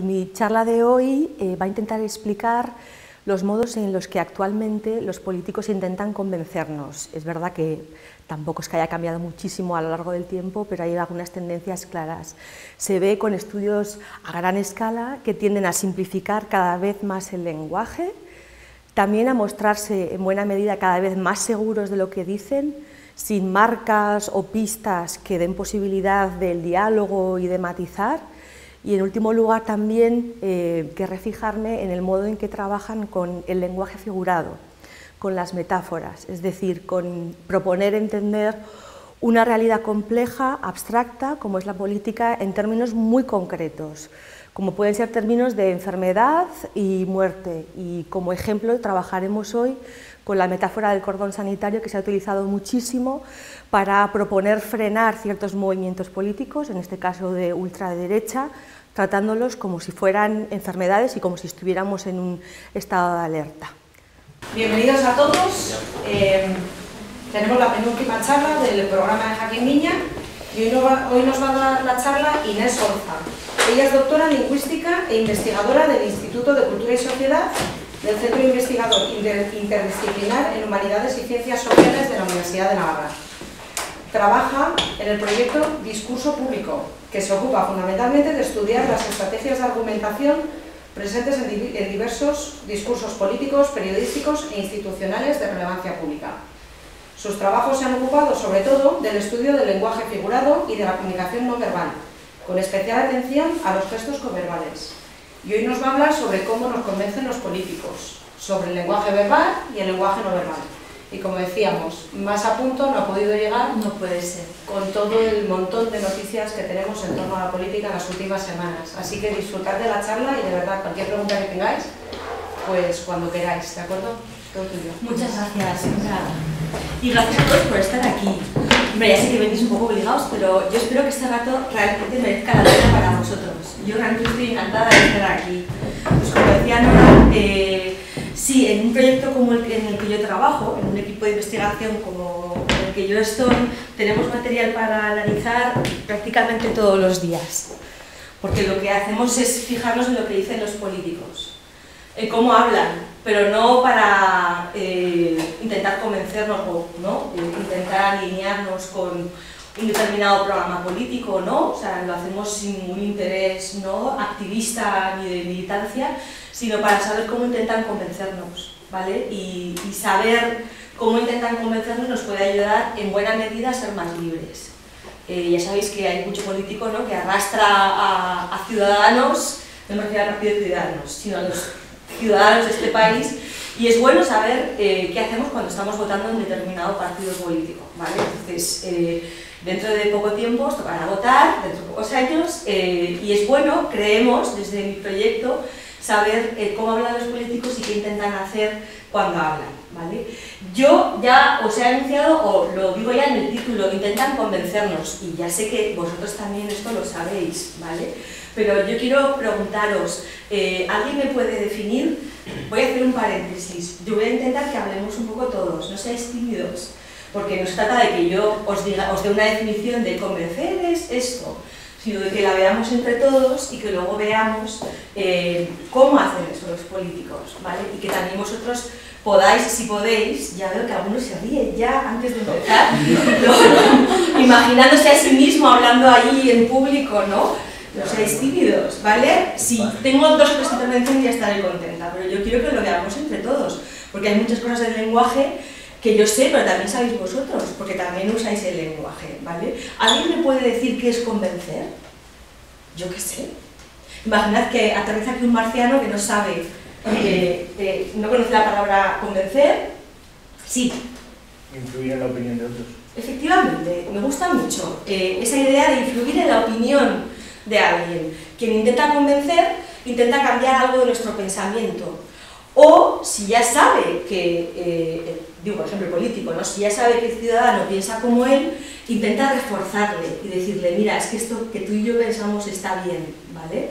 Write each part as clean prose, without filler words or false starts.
Mi charla de hoy va a intentar explicar los modos en los que actualmente los políticos intentan convencernos. Es verdad que tampoco es que haya cambiado muchísimo a lo largo del tiempo, pero hay algunas tendencias claras. Se ve con estudios a gran escala que tienden a simplificar cada vez más el lenguaje, también a mostrarse en buena medida cada vez más seguros de lo que dicen, sin marcas o pistas que den posibilidad del diálogo y de matizar. Y en último lugar también querré fijarme en el modo en que trabajan con el lenguaje figurado, con las metáforas, es decir, con proponer entender una realidad compleja, abstracta, como es la política, en términos muy concretos, como pueden ser términos de enfermedad y muerte. Y como ejemplo trabajaremos hoy con la metáfora del cordón sanitario, que se ha utilizado muchísimo para proponer frenar ciertos movimientos políticos, en este caso de ultraderecha, tratándolos como si fueran enfermedades y como si estuviéramos en un estado de alerta. Bienvenidos a todos. Tenemos la penúltima charla del programa de Jaquín Miña y hoy nos va a dar la charla Inés Orza. Ella es doctora en Lingüística e investigadora del Instituto de Cultura y Sociedad del Centro Investigador Interdisciplinar en Humanidades y Ciencias Sociales de la Universidad de Navarra. Trabaja en el proyecto Discurso Público, que se ocupa fundamentalmente de estudiar las estrategias de argumentación presentes en diversos discursos políticos, periodísticos e institucionales de relevancia pública. Sus trabajos se han ocupado sobre todo del estudio del lenguaje figurado y de la comunicación no verbal, con especial atención a los gestos coverbales. Y hoy nos va a hablar sobre cómo nos convencen los políticos, sobre el lenguaje verbal y el lenguaje no verbal. Y como decíamos, más a punto no ha podido llegar, no puede ser, con todo el montón de noticias que tenemos en torno a la política en las últimas semanas. Así que disfrutad de la charla y de verdad cualquier pregunta que tengáis, pues cuando queráis, ¿de acuerdo? Todo tuyo. Muchas gracias, Sandra. Y gracias a todos por estar aquí. Hombre, ya sé que venís un poco obligados, pero yo espero que este rato realmente merezca la pena para vosotros. Yo realmente estoy encantada de estar aquí. Pues como decía Nora, sí, en un proyecto como en el que yo trabajo, en un equipo de investigación como en el que yo estoy, tenemos material para analizar prácticamente todos los días. Porque lo que hacemos es fijarnos en lo que dicen los políticos, en cómo hablan, pero no para intentar convencernos o ¿no? Intentar alinearnos con un determinado programa político, ¿no? O sea, lo hacemos sin ningún interés ¿no? activista ni de militancia, sino para saber cómo intentan convencernos, ¿vale? Y saber cómo intentan convencernos nos puede ayudar en buena medida a ser más libres. Ya sabéis que hay mucho político ¿no? que arrastra a ciudadanos, no me refiero al partido de Ciudadanos, sino a los ciudadanos de este país, y es bueno saber qué hacemos cuando estamos votando en determinado partido político, ¿vale? Entonces, dentro de poco tiempo os tocará votar, dentro de pocos años, y es bueno, creemos, desde mi proyecto, saber cómo hablan los políticos y qué intentan hacer cuando hablan, ¿vale? Yo ya os he anunciado, o lo digo ya en el título, intentan convencernos, y ya sé que vosotros también esto lo sabéis, ¿vale? Pero yo quiero preguntaros, ¿alguien me puede definir? Voy a hacer un paréntesis, yo voy a intentar que hablemos un poco todos, no seáis tímidos, porque no se trata de que yo os dé una definición de convencer es esto, sino de que la veamos entre todos y que luego veamos cómo hacen eso los políticos, ¿vale? Y que también vosotros podáis, si podéis, ya veo que algunos se ríen ya antes de empezar, ¿no? Imaginándose a sí mismo hablando ahí en público, ¿no? No seáis tímidos, ¿vale? Si tengo dos o tres intervenciones ya estaré contenta, pero yo quiero que lo veamos entre todos, porque hay muchas cosas del lenguaje que yo sé, pero también sabéis vosotros, porque también usáis el lenguaje, ¿vale? ¿Alguien me puede decir qué es convencer? Yo qué sé. Imaginad que aterriza aquí un marciano que no sabe, no conoce la palabra convencer. Sí. Influir en la opinión de otros. Efectivamente, me gusta mucho esa idea de influir en la opinión de alguien. Quien intenta convencer, intenta cambiar algo de nuestro pensamiento. O si ya sabe que, digo por ejemplo el político, ¿no? Si ya sabe que el ciudadano piensa como él, intenta reforzarle y decirle, mira, es que esto que tú y yo pensamos está bien, ¿vale?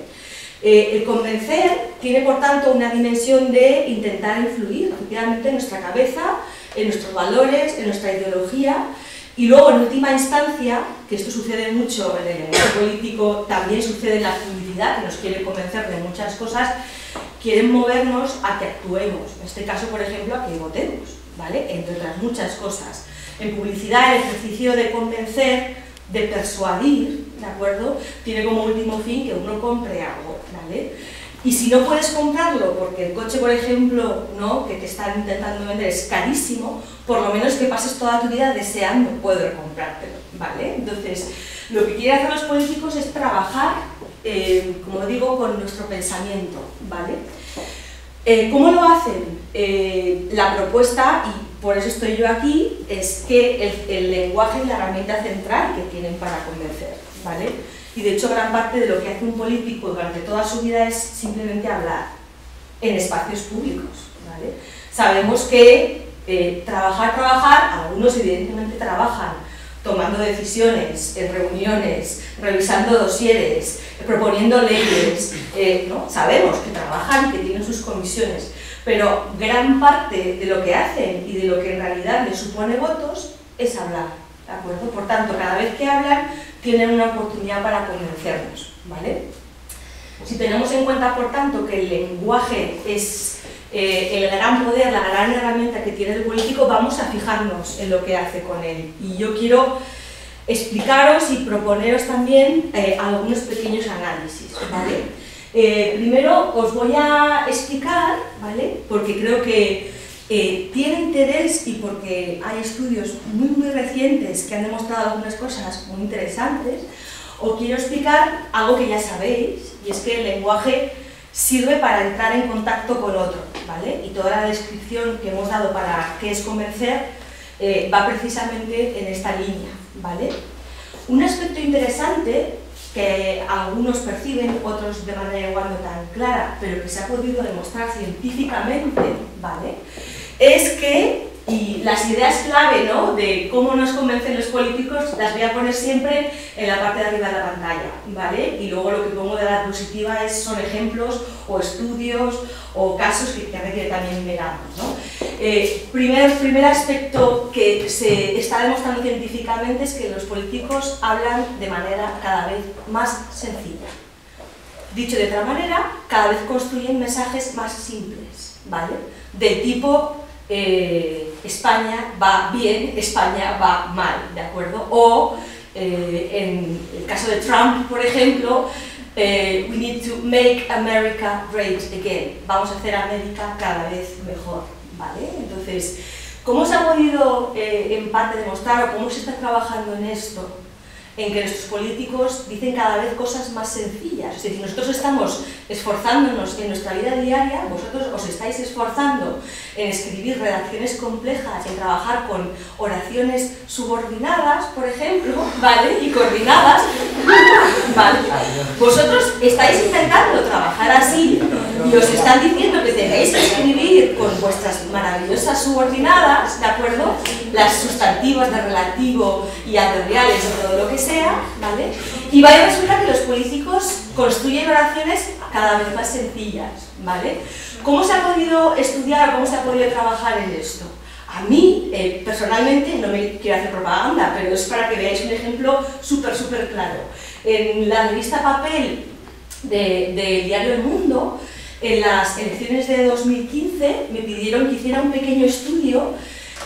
El convencer tiene por tanto una dimensión de intentar influir efectivamente en nuestra cabeza, en nuestros valores, en nuestra ideología. Y luego, en última instancia, que esto sucede mucho en el lenguaje político, también sucede en la publicidad publicidad, que nos quiere convencer de muchas cosas, quieren movernos a que actuemos. En este caso, por ejemplo, a que votemos, ¿vale? Entre otras muchas cosas. En publicidad, el ejercicio de convencer, de persuadir, ¿de acuerdo?, tiene como último fin que uno compre algo, ¿vale? Y si no puedes comprarlo porque el coche, por ejemplo, ¿no?, que te están intentando vender es carísimo, por lo menos que pases toda tu vida deseando poder comprártelo, ¿vale? Entonces, lo que quieren hacer los políticos es trabajar, como digo, con nuestro pensamiento, ¿vale? ¿Cómo lo hacen? La propuesta, y por eso estoy yo aquí, es que el lenguaje es la herramienta central que tienen para convencer, ¿vale? Y de hecho gran parte de lo que hace un político durante toda su vida es simplemente hablar en espacios públicos, ¿vale? Sabemos que trabajar, algunos evidentemente trabajan tomando decisiones en reuniones, revisando dosieres, proponiendo leyes, ¿no? Sabemos que trabajan y que tienen sus comisiones, pero gran parte de lo que hacen y de lo que en realidad les supone votos es hablar, ¿de acuerdo? Por tanto, cada vez que hablan tienen una oportunidad para convencernos, ¿vale? Si tenemos en cuenta, por tanto, que el lenguaje es el gran poder, la gran herramienta que tiene el político, vamos a fijarnos en lo que hace con él. Y yo quiero explicaros y proponeros también algunos pequeños análisis, ¿vale? Primero os voy a explicar, ¿vale?, porque creo que tiene interés y porque hay estudios muy recientes que han demostrado algunas cosas muy interesantes. Os quiero explicar algo que ya sabéis, y es que el lenguaje sirve para entrar en contacto con otro, ¿vale? Y toda la descripción que hemos dado para qué es convencer va precisamente en esta línea, ¿vale? Un aspecto interesante que algunos perciben, otros de manera igual no tan clara, pero que se ha podido demostrar científicamente, ¿vale?, es que, y las ideas clave, ¿no?, de cómo nos convencen los políticos las voy a poner siempre en la parte de arriba de la pantalla, ¿vale? Y luego lo que pongo de la diapositiva son ejemplos o estudios o casos que también miramos, ¿no? Primer aspecto que se está demostrando científicamente es que los políticos hablan de manera cada vez más sencilla. Dicho de otra manera, cada vez construyen mensajes más simples, ¿vale? Del tipo España va bien, España va mal, ¿de acuerdo? O en el caso de Trump, por ejemplo, we need to make America great again. Vamos a hacer América cada vez mejor, ¿vale? Entonces, ¿cómo se ha podido en parte demostrar o cómo se está trabajando en esto? En que nuestros políticos dicen cada vez cosas más sencillas. Es decir, nosotros estamos esforzándonos en nuestra vida diaria, vosotros os estáis esforzando en escribir redacciones complejas, en trabajar con oraciones subordinadas, por ejemplo, ¿vale?, y coordinadas, ¿vale? Vosotros estáis intentando trabajar así y os están diciendo que tenéis que escribir con vuestras maravillosas subordinadas, ¿de acuerdo?, las sustantivas de relativo y adverbiales y todo lo que sea, ¿vale? Y va a resultar que los políticos construyen oraciones cada vez más sencillas, ¿vale? ¿Cómo se ha podido estudiar o cómo se ha podido trabajar en esto? A mí, personalmente, no me quiero hacer propaganda, pero es para que veáis un ejemplo súper claro. En la revista Papel del diario El Mundo, en las elecciones de 2015, me pidieron que hiciera un pequeño estudio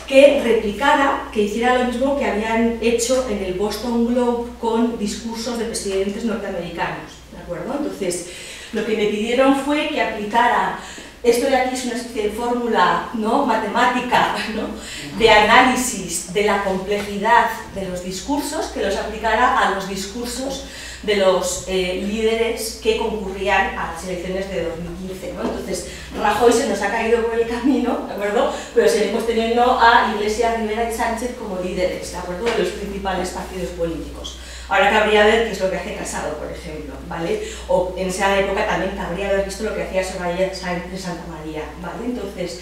que replicara, que hiciera lo mismo que habían hecho en el Boston Globe con discursos de presidentes norteamericanos, ¿de acuerdo? Entonces, lo que me pidieron fue que aplicara, esto de aquí es una especie de fórmula, ¿no?, matemática, ¿no?, de análisis de la complejidad de los discursos, que los aplicara a los discursos de los líderes que concurrían a las elecciones de 2015, ¿no? Entonces, Rajoy se nos ha caído por el camino, ¿de acuerdo?, pero seguimos teniendo a Iglesias, Rivera y Sánchez como líderes, ¿de acuerdo?, de los principales partidos políticos. Ahora cabría ver qué es lo que hace Casado, por ejemplo, ¿vale? O en esa época también cabría haber visto lo que hacía Soraya Sáenz de Santa María, ¿vale? Entonces,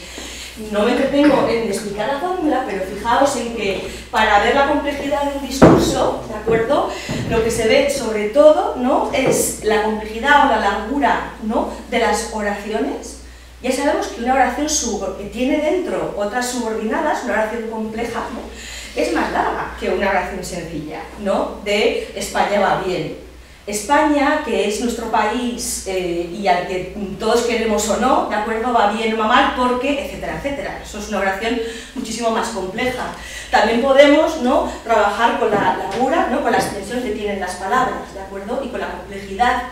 no me entretengo en explicar la fórmula, pero fijaos en que para ver la complejidad de un discurso, ¿de acuerdo?, lo que se ve sobre todo, ¿no?, es la complejidad o la largura, ¿no?, de las oraciones. Ya sabemos que una oración que tiene dentro otras subordinadas, una oración compleja, ¿no?, es más larga que una oración sencilla, ¿no?, de España va bien. España, que es nuestro país y al que todos queremos o no, ¿de acuerdo? Va bien o va mal, porque, etcétera, etcétera. Eso es una oración muchísimo más compleja. También podemos, ¿no?, trabajar con la largura, ¿no?, con la extensión que tienen las palabras, ¿de acuerdo? Y con la complejidad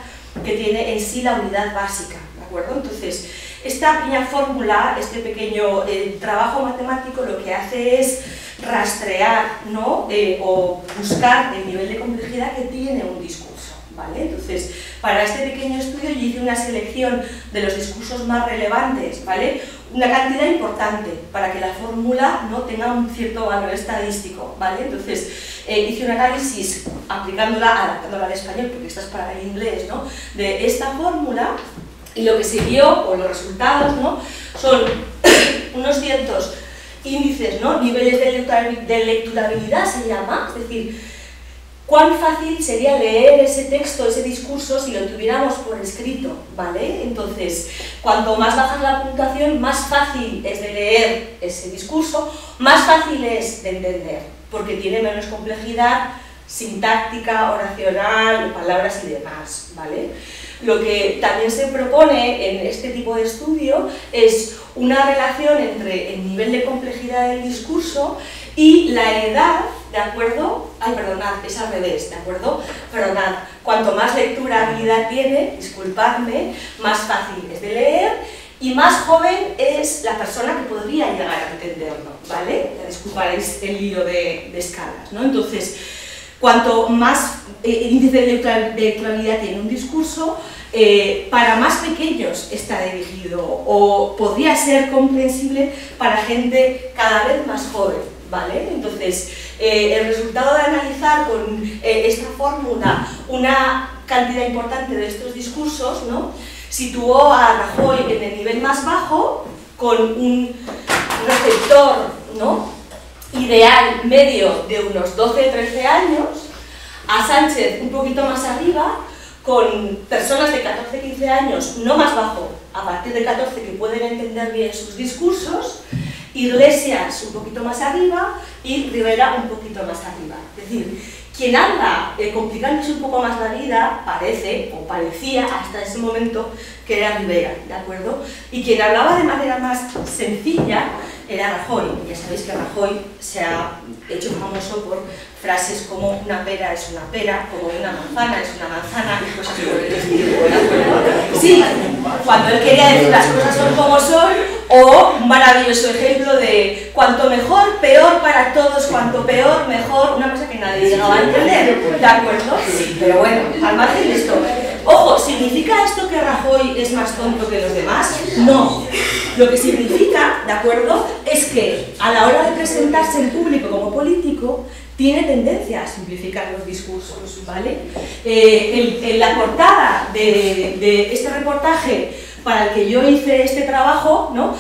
que tiene en sí la unidad básica, ¿de acuerdo? Entonces, esta pequeña fórmula, este pequeño trabajo matemático lo que hace es rastrear, ¿no?, o buscar el nivel de complejidad que tiene un discurso. ¿Vale? Entonces, para este pequeño estudio yo hice una selección de los discursos más relevantes, ¿vale? Una cantidad importante para que la fórmula no tenga un cierto valor estadístico, ¿vale? Entonces, hice un análisis adaptándola al español, porque esta es para el inglés, ¿no?, de esta fórmula, y lo que se vio, o los resultados, ¿no?, son unos ciertos índices, ¿no?, niveles de lecturabilidad se llama, es decir, cuán fácil sería leer ese texto, ese discurso, si lo tuviéramos por escrito, ¿vale? Entonces, cuanto más baja la puntuación, más fácil es de leer ese discurso, más fácil es de entender, porque tiene menos complejidad sintáctica, oracional, palabras y demás, ¿vale? Lo que también se propone en este tipo de estudio es una relación entre el nivel de complejidad del discurso y la edad, ¿de acuerdo? Ay, perdonad, es al revés, ¿de acuerdo? Perdonad, cuanto más lecturabilidad tiene, disculpadme, más fácil es de leer y más joven es la persona que podría llegar a entenderlo, ¿vale? Ya disculparéis el lío de escalas, ¿no? Entonces, cuanto más índice de lecturabilidad tiene un discurso, para más pequeños está dirigido o podría ser comprensible para gente cada vez más joven, ¿vale? Entonces, el resultado de analizar con esta fórmula una cantidad importante de estos discursos, ¿no?, situó a Rajoy en el nivel más bajo, con un receptor, ¿no?, ideal medio de unos 12-13 años, a Sánchez un poquito más arriba, con personas de 14-15 años, no más bajo, a partir de 14 que pueden entender bien sus discursos, Iglesias un poquito más arriba y Rivera un poquito más arriba. Es decir, quien habla complicándose un poco más la vida parece, o parecía hasta ese momento, que era Rivera, ¿de acuerdo? Y quien hablaba de manera más sencilla era Rajoy. Ya sabéis que Rajoy se ha hecho famoso por frases como una pera es una pera, como una manzana es una manzana y cosas por el estilo, ¿de acuerdo? Sí, cuando él quería decir las cosas son como son, o un maravilloso ejemplo de cuanto mejor, peor para todos, cuanto peor, mejor, una cosa que nadie llegaba a entender, ¿de acuerdo? Sí, pero bueno, al margen de esto. Ojo, ¿significa esto que Rajoy es más tonto que los demás? No. Lo que significa, ¿de acuerdo?, es que a la hora de presentarse en público como político, tiene tendencia a simplificar los discursos, ¿vale? En la portada de este reportaje para el que yo hice este trabajo, ¿no?,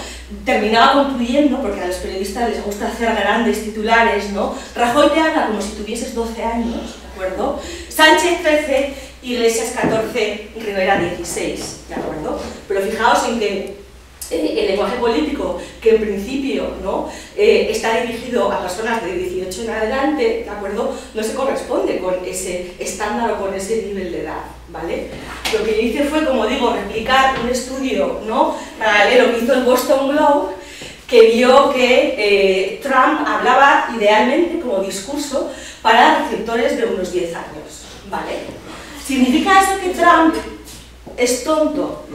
terminaba concluyendo, porque a los periodistas les gusta hacer grandes titulares, ¿no? Rajoy te habla como si tuvieses 12 años, ¿de acuerdo? Sánchez 13, Iglesias 14, Rivera 16, ¿de acuerdo? Pero fijaos en que el lenguaje político, que en principio, ¿no?, está dirigido a personas de 18 en adelante, ¿de acuerdo?, no se corresponde con ese estándar o con ese nivel de edad, ¿vale? Lo que yo hice fue, como digo, replicar un estudio, ¿no?, paralelo que hizo el Boston Globe, que vio que Trump hablaba idealmente como discurso para receptores de unos 10 años, ¿vale? ¿Significa eso que Trump es tonto?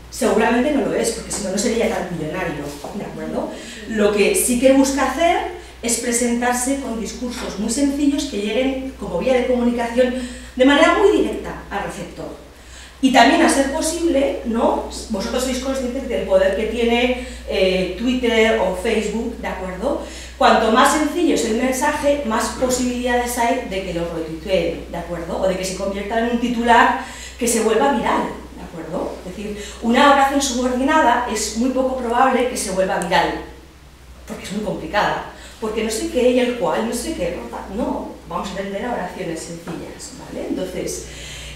Seguramente no lo es, porque si no, no sería tan millonario, ¿de acuerdo? Lo que sí que busca hacer es presentarse con discursos muy sencillos que lleguen como vía de comunicación de manera muy directa al receptor. Y también, a ser posible, ¿no?, vosotros sois conscientes del poder que tiene Twitter o Facebook, ¿de acuerdo? Cuanto más sencillo es el mensaje, más posibilidades hay de que lo retuiteen, ¿de acuerdo? O de que se convierta en un titular que se vuelva viral. ¿De acuerdo? Es decir, una oración subordinada es muy poco probable que se vuelva viral, porque es muy complicada, porque no sé qué y el cual, no sé qué, no, vamos a aprender a oraciones sencillas, ¿vale? Entonces,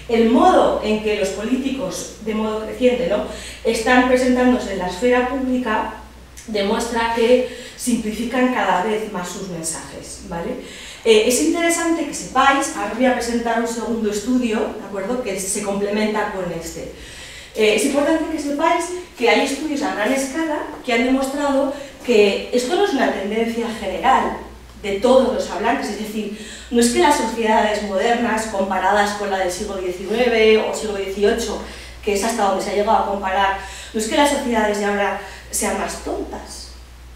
el modo en que los políticos, de modo creciente, ¿no?, están presentándose en la esfera pública demuestra que simplifican cada vez más sus mensajes, ¿vale? Es interesante que sepáis, ahora voy a presentar un segundo estudio, ¿de acuerdo?, que se complementa con este. Es importante que sepáis que hay estudios a gran escala que han demostrado que esto no es una tendencia general de todos los hablantes, es decir, no es que las sociedades modernas comparadas con la del siglo XIX o siglo XVIII, que es hasta donde se ha llegado a comparar, no es que las sociedades de ahora sean más tontas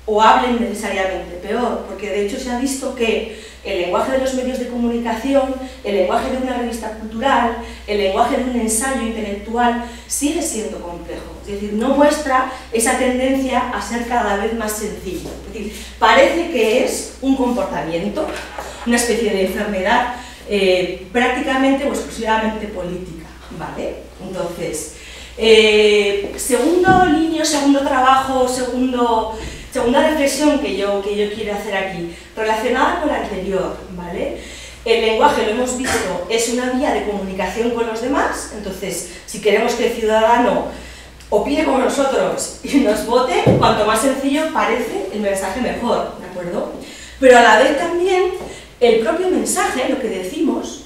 o hablen necesariamente peor, porque de hecho se ha visto que el lenguaje de los medios de comunicación, el lenguaje de una revista cultural, el lenguaje de un ensayo intelectual sigue siendo complejo, es decir, no muestra esa tendencia a ser cada vez más sencillo, es decir, parece que es un comportamiento, una especie de enfermedad prácticamente o exclusivamente política, ¿vale? Entonces, segundo trabajo, segunda reflexión que yo quiero hacer aquí, relacionada con la anterior, ¿vale? El lenguaje, lo hemos visto, es una vía de comunicación con los demás, entonces, si queremos que el ciudadano opine como nosotros y nos vote, cuanto más sencillo parece el mensaje mejor, ¿de acuerdo? Pero a la vez también, el propio mensaje, lo que decimos,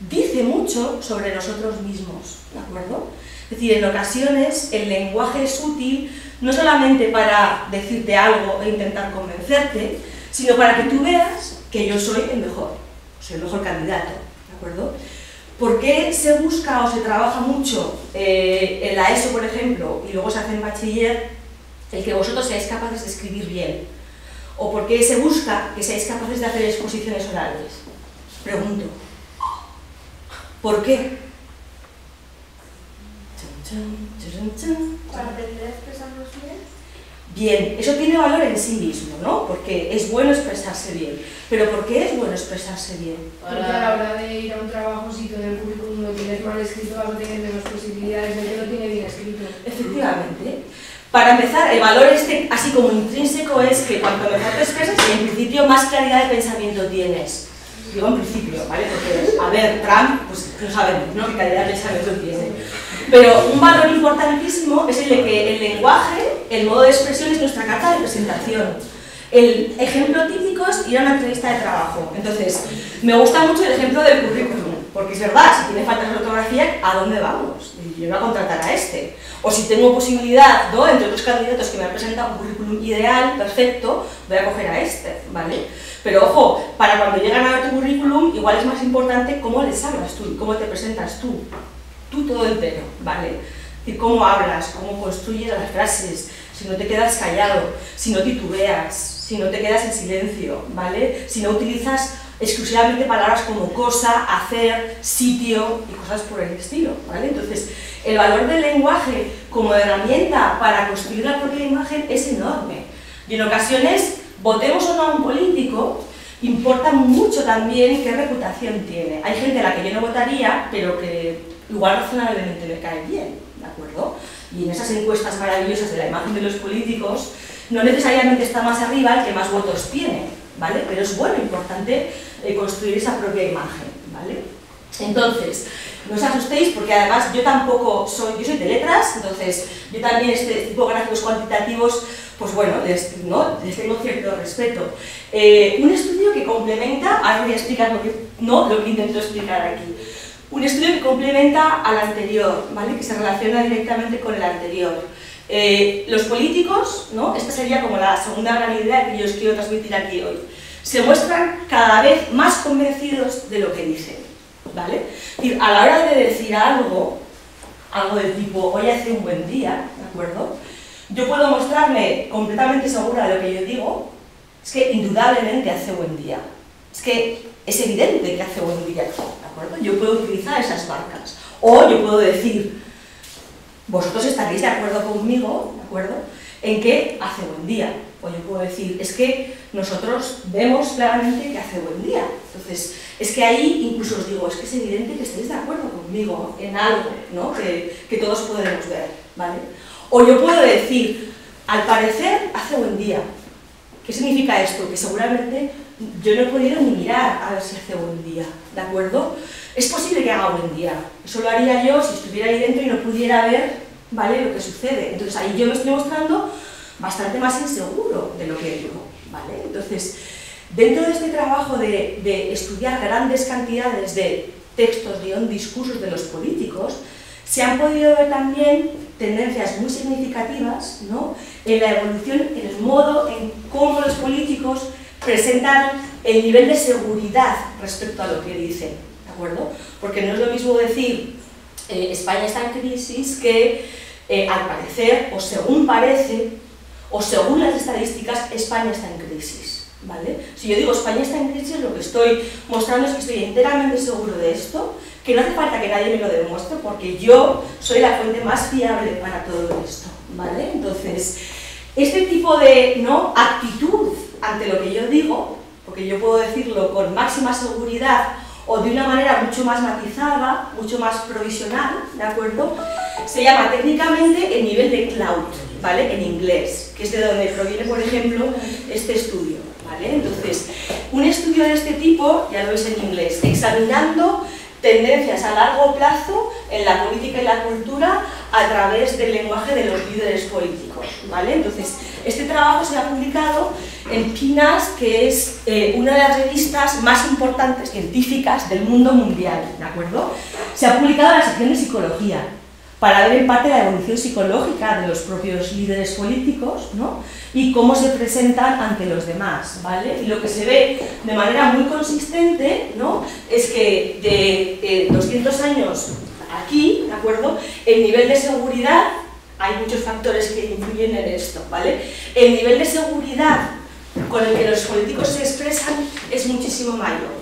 dice mucho sobre nosotros mismos, ¿de acuerdo? Es decir, en ocasiones el lenguaje es útil no solamente para decirte algo e intentar convencerte, sino para que tú veas que yo soy el mejor candidato, ¿de acuerdo? ¿Por qué se busca o se trabaja mucho en la ESO, por ejemplo, y luego se hace en bachiller, el que vosotros seáis capaces de escribir bien? ¿O por qué se busca que seáis capaces de hacer exposiciones orales? Pregunto. ¿Por qué? ¿Para aprender a expresarnos bien? Bien, eso tiene valor en sí mismo, ¿no? Porque es bueno expresarse bien. ¿Pero por qué es bueno expresarse bien? Porque a la hora de ir a un trabajo, si todo el currículum lo tienes mal escrito, vas a tener menos posibilidades de que lo tiene bien escrito. Efectivamente. Para empezar, el valor así como intrínseco, es que cuanto mejor te expresas, en principio más claridad de pensamiento tienes. Digo en principio, ¿vale? Porque, a ver, Trump, pues no sabemos, ¿no?, qué calidad de pensamiento tiene. Pero un valor importantísimo es el de que el lenguaje, el modo de expresión, es nuestra carta de presentación. El ejemplo típico es ir a una entrevista de trabajo. Entonces, me gusta mucho el ejemplo del currículum, porque es verdad, si tiene faltas de ortografía, ¿a dónde vamos? Yo voy a contratar a este. O si tengo posibilidad, ¿no?, entre otros candidatos que me han presentado un currículum ideal, perfecto, voy a coger a este, ¿vale? Pero ojo, para cuando llegan a ver tu currículum, igual es más importante cómo les hablas tú, cómo te presentas tú todo entero, ¿vale? Es decir, cómo hablas, cómo construyes las frases, si no te quedas callado, si no titubeas, si no te quedas en silencio, ¿vale? Si no utilizas exclusivamente palabras como cosa, hacer, sitio y cosas por el estilo, ¿vale? Entonces, el valor del lenguaje como herramienta para construir la propia imagen es enorme. Y en ocasiones, votemos o no a un político, importa mucho también qué reputación tiene. Hay gente a la que yo no votaría, pero que igual razonablemente me cae bien, ¿de acuerdo? Y en esas encuestas maravillosas de la imagen de los políticos, no necesariamente está más arriba el que más votos tiene, ¿vale? Pero es bueno, importante construir esa propia imagen, ¿vale? Entonces, no os asustéis porque además yo tampoco soy, yo soy de letras, entonces yo también este tipo de gráficos cuantitativos, pues bueno, les tengo cierto respeto. Un estudio que complementa, ahora voy a explicar lo que intento explicar aquí. Un estudio que complementa al anterior, ¿vale?, que se relaciona directamente con el anterior. Los políticos, ¿no?, esta sería como la segunda gran idea que yo os quiero transmitir aquí hoy, se muestran cada vez más convencidos de lo que dicen, ¿vale? Es decir, a la hora de decir algo del tipo, hoy hace un buen día, ¿de acuerdo? Yo puedo mostrarme completamente segura de lo que yo digo, es que indudablemente hace buen día, es que es evidente que hace buen día, ¿de acuerdo? Yo puedo utilizar esas marcas, o yo puedo decir, vosotros estaréis de acuerdo conmigo, ¿de acuerdo?, en que hace buen día, o yo puedo decir, es que nosotros vemos claramente que hace buen día, entonces, es que ahí incluso os digo, es que es evidente que estáis de acuerdo conmigo en algo, ¿no?, que todos podremos ver, ¿vale? O yo puedo decir, al parecer hace buen día. ¿Qué significa esto? Que seguramente yo no he podido ni mirar a ver si hace buen día, ¿de acuerdo? Es posible que haga buen día, eso lo haría yo si estuviera ahí dentro y no pudiera ver, ¿vale?, lo que sucede. Entonces ahí yo me estoy mostrando bastante más inseguro de lo que digo, ¿vale? Entonces, Dentro de este trabajo de estudiar grandes cantidades de textos, discursos de los políticos, se han podido ver también tendencias muy significativas, ¿no?, en la evolución, en el modo en cómo los políticos presentan el nivel de seguridad respecto a lo que dicen, ¿de acuerdo? Porque no es lo mismo decir España está en crisis que al parecer, o según parece, o según las estadísticas, España está en crisis, ¿vale? Si yo digo España está en crisis, lo que estoy mostrando es que estoy enteramente seguro de esto, que no hace falta que nadie me lo demuestre, porque yo soy la fuente más fiable para todo esto, ¿vale? Entonces, este tipo de actitud ante lo que yo digo, porque yo puedo decirlo con máxima seguridad o de una manera mucho más matizada, mucho más provisional, ¿de acuerdo?, se llama técnicamente el nivel de cloud, ¿vale?, en inglés, que es de donde proviene, por ejemplo, este estudio, ¿vale? Entonces, un estudio de este tipo, ya lo veis en inglés, examinando tendencias a largo plazo en la política y la cultura a través del lenguaje de los líderes políticos, ¿vale? Entonces, este trabajo se ha publicado en PNAS, que es una de las revistas más importantes científicas del mundo mundial, ¿de acuerdo? Se ha publicado en la sección de psicología, para ver en parte la evolución psicológica de los propios líderes políticos, ¿no?, y cómo se presentan ante los demás, ¿vale? Y lo que se ve de manera muy consistente, ¿no?, es que de 200 años aquí, ¿de acuerdo?, el nivel de seguridad, hay muchos factores que influyen en esto, ¿vale? El nivel de seguridad con el que los políticos se expresan es muchísimo mayor,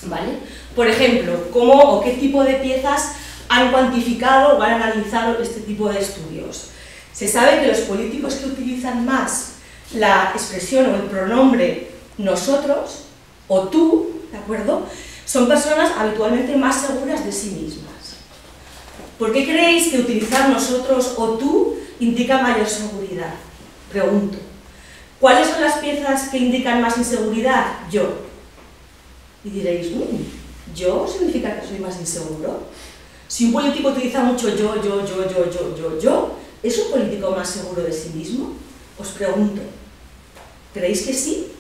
¿vale? Por ejemplo, ¿cómo o qué tipo de piezas han cuantificado o han analizado este tipo de estudios? Se sabe que los políticos que utilizan más la expresión o el pronombre nosotros o tú, ¿de acuerdo?, son personas habitualmente más seguras de sí mismas. ¿Por qué creéis que utilizar nosotros o tú indica mayor seguridad? Pregunto. ¿Cuáles son las piezas que indican más inseguridad? Yo. Y diréis, ¿yo significa que soy más inseguro? Si un político utiliza mucho yo, ¿es un político más seguro de sí mismo? Os pregunto, ¿creéis que sí?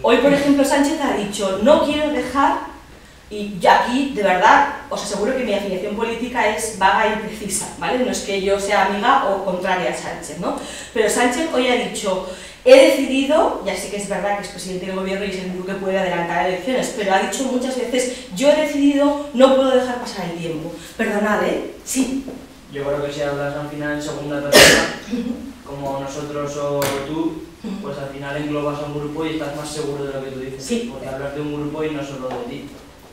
Hoy, por ejemplo, Sánchez ha dicho, no quiero dejar, y ya aquí, de verdad, os aseguro que mi afiliación política es vaga y precisa, ¿vale? No es que yo sea amiga o contraria a Sánchez, ¿no? Pero Sánchez hoy ha dicho, he decidido, ya sé que es verdad que es presidente del gobierno y es el único que puede adelantar elecciones, pero ha dicho muchas veces, yo he decidido, no puedo dejar pasar el tiempo. Perdonad, ¿eh? Sí. Yo creo que si hablas al final en segunda persona, como nosotros o tú, pues al final englobas a un grupo y estás más seguro de lo que tú dices. Sí. Porque hablas de un grupo y no solo de ti.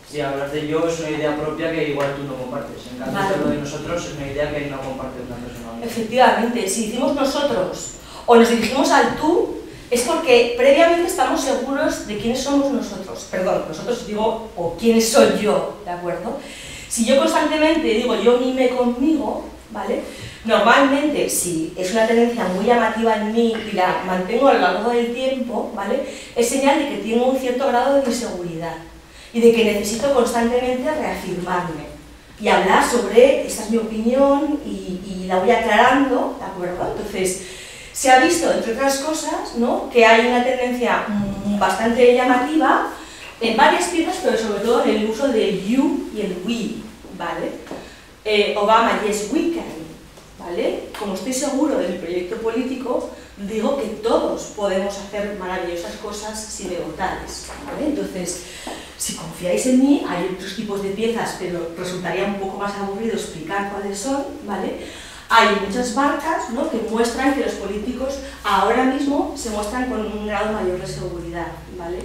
Si hablas de yo es una idea propia que igual tú no compartes. En cambio, Vale. lo de nosotros es una idea que no comparte otra persona. Efectivamente, si decimos nosotros o nos dirigimos al tú, es porque previamente estamos seguros de quiénes somos nosotros. Perdón, nosotros digo, o quién soy yo, ¿de acuerdo? Si yo constantemente digo yo mime conmigo, ¿vale? Normalmente, si es una tendencia muy llamativa en mí y la mantengo a lo largo del tiempo, ¿vale?, es señal de que tengo un cierto grado de inseguridad y de que necesito constantemente reafirmarme y hablar sobre, esta es mi opinión y la voy aclarando, ¿de acuerdo? Entonces, se ha visto, entre otras cosas, ¿no?, que hay una tendencia bastante llamativa en varias piezas, pero sobre todo en el uso del you y el we, ¿vale? Obama, yes, we can, ¿vale? Como estoy seguro del proyecto político, digo que todos podemos hacer maravillosas cosas si me votáis, ¿vale? Entonces, si confiáis en mí, hay otros tipos de piezas, pero resultaría un poco más aburrido explicar cuáles son, ¿vale? Hay muchas marcas, ¿no?, que muestran que los políticos ahora mismo se muestran con un grado mayor de seguridad, ¿vale?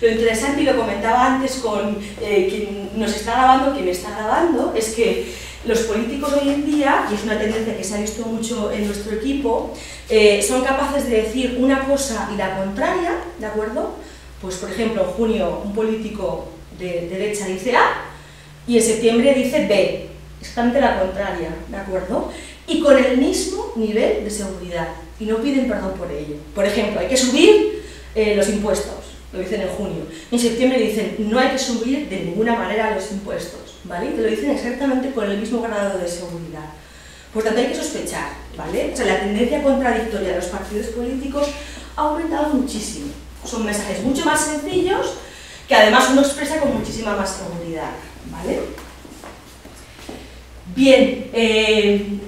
Lo interesante, y lo comentaba antes con quien nos está grabando, quien me está grabando, es que los políticos hoy en día, y es una tendencia que se ha visto mucho en nuestro equipo, son capaces de decir una cosa y la contraria, ¿de acuerdo? Pues, por ejemplo, en junio un político de derecha dice A y en septiembre dice B, exactamente la contraria, ¿de acuerdo? Y con el mismo nivel de seguridad, y no piden perdón por ello. Por ejemplo, hay que subir los impuestos, lo dicen en junio. En septiembre dicen, no hay que subir de ninguna manera los impuestos, ¿vale? Y te lo dicen exactamente con el mismo grado de seguridad. Por tanto, hay que sospechar, ¿vale? O sea, la tendencia contradictoria de los partidos políticos ha aumentado muchísimo Son mensajes mucho más sencillos que además uno expresa con muchísima más seguridad, ¿vale? Bien,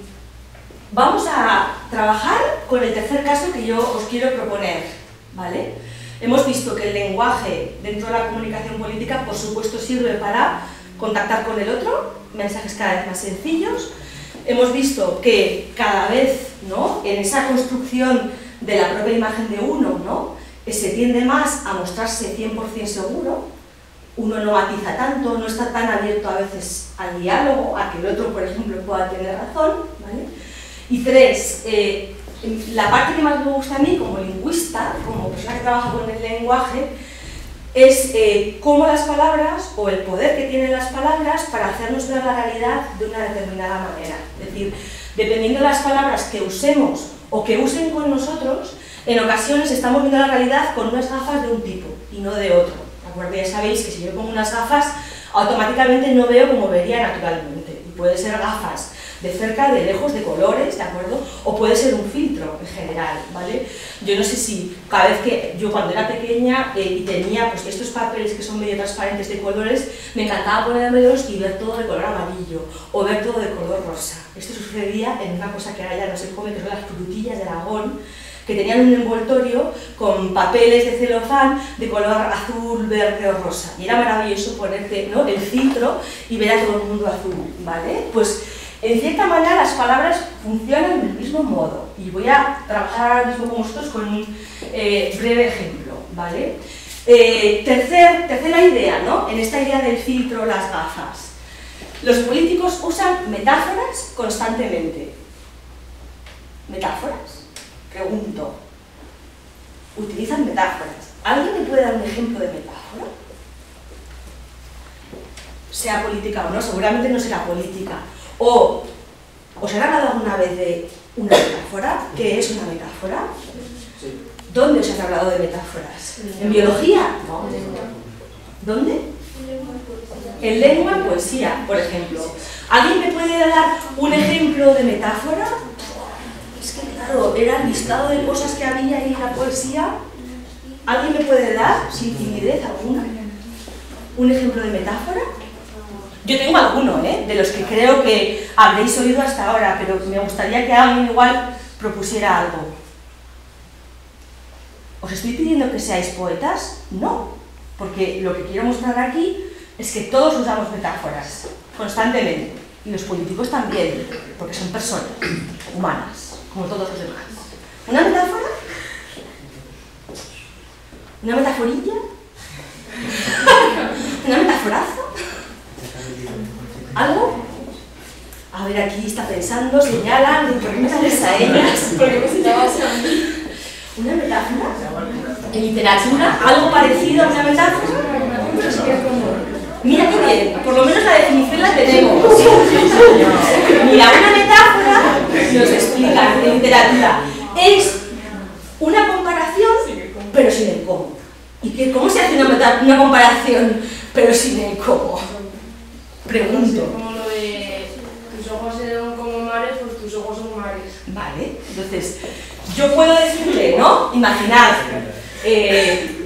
vamos a trabajar con el tercer caso que yo os quiero proponer, ¿vale? Hemos visto que el lenguaje dentro de la comunicación política, por supuesto, sirve para contactar con el otro, mensajes cada vez más sencillos. Hemos visto que cada vez, ¿no?, en esa construcción de la propia imagen de uno, ¿no?, se tiende más a mostrarse 100% seguro, uno no matiza tanto, no está tan abierto a veces al diálogo, a que el otro, por ejemplo, pueda tener razón, ¿vale? Y tres, la parte que más me gusta a mí como lingüista, como persona que trabaja con el lenguaje, es cómo las palabras, o el poder que tienen las palabras para hacernos ver la realidad de una determinada manera. Es decir, dependiendo de las palabras que usemos o que usen con nosotros, en ocasiones estamos viendo la realidad con unas gafas de un tipo y no de otro. ¿De acuerdo? Ya sabéis que si yo pongo unas gafas, automáticamente no veo como vería naturalmente. Y puede ser gafas de cerca, de lejos, de colores, ¿de acuerdo? O puede ser un filtro en general, ¿vale? Yo no sé si cada vez que yo cuando era pequeña y tenía pues estos papeles que son medio transparentes de colores, me encantaba ponérmelos y ver todo de color amarillo o ver todo de color rosa. Esto sucedía en una cosa que ahora ya no se come, que son las frutillas de Aragón, que tenían un envoltorio con papeles de celofán de color azul, verde o rosa. Y era maravilloso ponerte, ¿no?, el filtro y ver a todo el mundo azul, ¿vale? Pues en cierta manera las palabras funcionan del mismo modo. Y voy a trabajar ahora mismo con vosotros con un breve ejemplo, ¿vale? Tercera idea, ¿no?, en esta idea del filtro, las gafas. Los políticos usan metáforas constantemente. ¿Metáforas? Pregunto. ¿Utilizan metáforas? ¿Alguien me puede dar un ejemplo de metáfora? Sea política o no, seguramente no será política. ¿O os han hablado alguna vez de una metáfora? ¿Qué es una metáfora? Sí. ¿Dónde os han hablado de metáforas? ¿En biología? No. ¿Dónde? En lengua, en poesía, por ejemplo. ¿Alguien me puede dar un ejemplo de metáfora? Es que claro, era el listado de cosas que había ahí en la poesía. ¿Alguien me puede dar, sin timidez alguna, un ejemplo de metáfora? Yo tengo alguno, de los que creo que habréis oído hasta ahora, pero me gustaría que alguien igual propusiera algo. ¿Os estoy pidiendo que seáis poetas? No, porque lo que quiero mostrar aquí es que todos usamos metáforas, constantemente, y los políticos también, porque son personas humanas, como todos los demás. ¿Una metáfora? ¿Una metaforilla? ¿Una metaforazo? ¿Algo? A ver, aquí está pensando, señalan, pregúntales a ellas. Porque me citabas a mí. ¿Una metáfora? ¿En literatura? ¿Algo parecido a una metáfora? Mira qué bien, por lo menos la definición la tenemos. Mira, una metáfora, nos explican en literatura, es una comparación, pero sin el cómo. ¿Y cómo se hace una comparación, pero sin el cómo? Pregunto. Como lo de tus ojos son como mares, pues tus ojos son mares. Vale, entonces, yo puedo decirle, ¿no? Imaginad,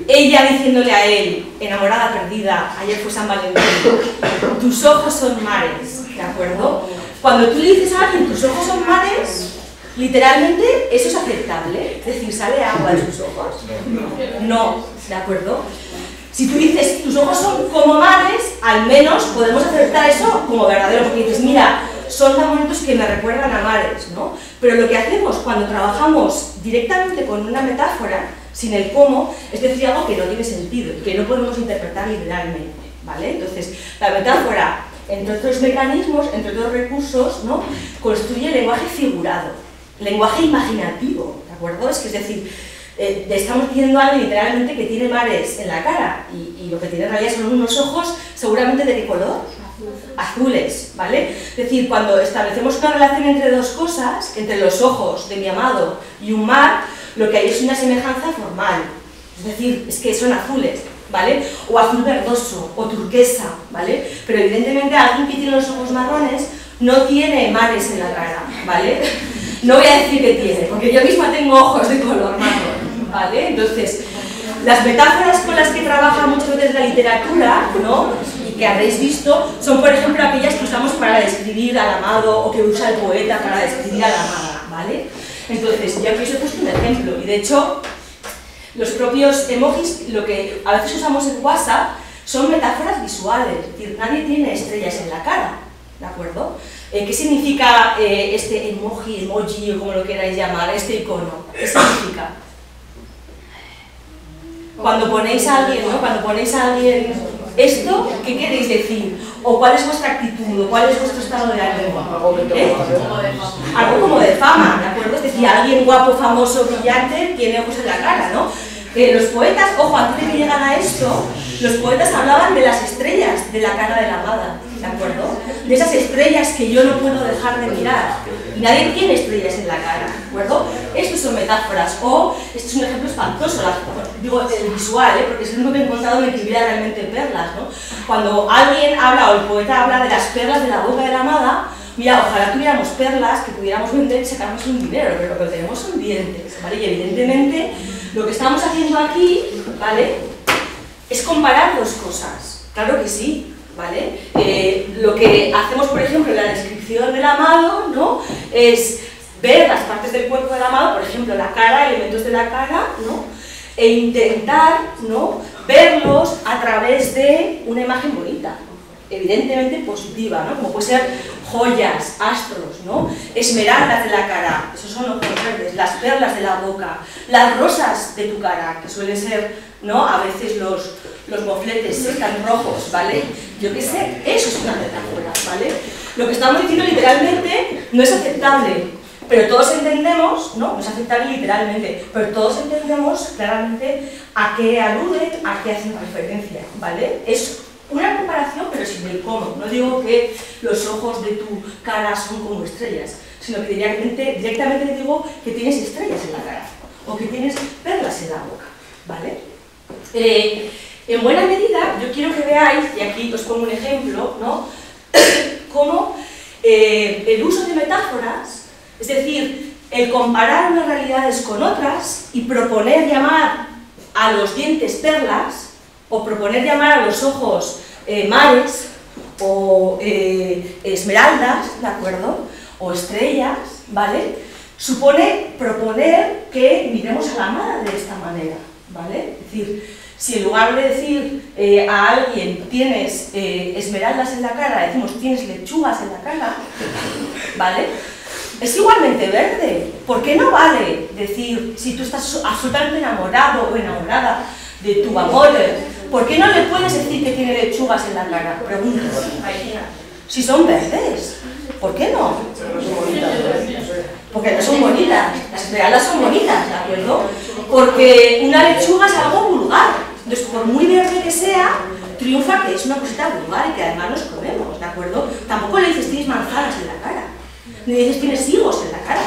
ella diciéndole a él, enamorada perdida, ayer fue San Valentín, tus ojos son mares, ¿de acuerdo? Cuando tú le dices a alguien, tus ojos son mares, literalmente eso es aceptable, es decir, ¿sale agua de sus ojos? No, ¿de acuerdo? Si tú dices, tus ojos son como mares, al menos podemos aceptar eso como verdadero, porque dices, mira, son tan bonitos que me recuerdan a mares, ¿no? Pero lo que hacemos cuando trabajamos directamente con una metáfora, sin el cómo, es decir algo que no tiene sentido, que no podemos interpretar literalmente, ¿vale? Entonces, la metáfora, entre otros mecanismos, entre otros recursos, ¿no?, construye el lenguaje figurado, lenguaje imaginativo, ¿de acuerdo? Es decir, estamos diciendo a alguien literalmente que tiene mares en la cara y lo que tiene en realidad son unos ojos, seguramente ¿de qué color? Azules, ¿vale? Es decir, cuando establecemos una relación entre dos cosas, entre los ojos de mi amado y un mar, lo que hay es una semejanza formal, es decir, es que son azules, ¿vale? O azul verdoso, o turquesa, ¿vale? Pero evidentemente alguien que tiene los ojos marrones no tiene mares en la cara, ¿vale? No voy a decir que tiene, porque yo misma tengo ojos de color marrón, ¿vale? Entonces, Las metáforas con las que trabaja muchas veces la literatura, ¿no? Y que habréis visto, son por ejemplo aquellas que usamos para describir al amado o que usa el poeta para describir a la amada, ¿vale? Entonces, yo aquí os he puesto un ejemplo, y de hecho, los propios emojis, lo que a veces usamos en WhatsApp, son metáforas visuales, es decir, nadie tiene estrellas en la cara, ¿de acuerdo? ¿Qué significa este emoji o como lo queráis llamar, este icono? ¿Qué significa? Cuando ponéis a alguien, ¿no? Cuando ponéis a alguien esto, ¿qué queréis decir? ¿O cuál es vuestra actitud? ¿O cuál es vuestro estado de ánimo? Algo como de fama, ¿de acuerdo? Es decir, alguien guapo, famoso, brillante, tiene ojos en la cara, ¿no? Los poetas, ojo, antes de que llegan a esto, los poetas hablaban de las estrellas de la cara de la amada, ¿de acuerdo? De esas estrellas que yo no puedo dejar de mirar. Y nadie tiene estrellas en la cara, ¿de acuerdo? Estos son metáforas, o este es un ejemplo espantoso, digo el visual, porque es el único que he encontrado en el que hubiera realmente perlas, ¿no? Cuando alguien habla, o el poeta habla de las perlas de la boca de la amada, mira, ojalá tuviéramos perlas que pudiéramos vender y sacarnos un dinero, pero lo que tenemos son dientes, ¿vale? Y evidentemente lo que estamos haciendo aquí, ¿vale?, es comparar dos cosas, claro que sí, ¿vale? Lo que hacemos, por ejemplo, en la descripción del amado, ¿no?, es ver las partes del cuerpo del amado, por ejemplo, la cara, elementos de la cara, ¿no?, e intentar, ¿no?, verlos a través de una imagen bonita, evidentemente positiva, ¿no?, como puede ser joyas, astros, ¿no?, esmeraldas de la cara, esos son ojos verdes, las perlas de la boca, las rosas de tu cara, que suelen ser, ¿no?, a veces los mofletes están rojos, ¿vale? Yo qué sé, eso es una metáfora, ¿vale? Lo que estamos diciendo literalmente no es aceptable, pero todos entendemos, ¿no?, no es aceptable literalmente, pero todos entendemos claramente a qué aluden, a qué hacen referencia, ¿vale? Es una comparación, pero sin el cómo. No digo que los ojos de tu cara son como estrellas, sino que directamente digo que tienes estrellas en la cara, o que tienes perlas en la boca, ¿vale? En buena medida, yo quiero que veáis, y aquí os pongo un ejemplo, ¿no?, cómo el uso de metáforas, es decir, el comparar unas realidades con otras y proponer llamar a los dientes perlas, o proponer llamar a los ojos mares, o esmeraldas, ¿de acuerdo?, o estrellas, ¿vale?, supone proponer que miremos a la amada de esta manera, ¿vale? Es decir, si en lugar de decir a alguien tienes esmeraldas en la cara, decimos tienes lechugas en la cara, ¿vale?, es igualmente verde. ¿Por qué no vale decir, si tú estás absolutamente enamorado o enamorada de tu amor, ¿por qué no le puedes decir que tiene lechugas en la cara? Pregunto. Si son verdes, ¿por qué no? Porque no son bonitas, las esmeraldas son bonitas, ¿de acuerdo? Porque una lechuga es algo vulgar, entonces por muy verde que sea, triunfa que es una cosita vulgar y que además nos comemos, ¿de acuerdo? Tampoco le dices tienes manzanas en la cara, ni dices tienes higos en la cara,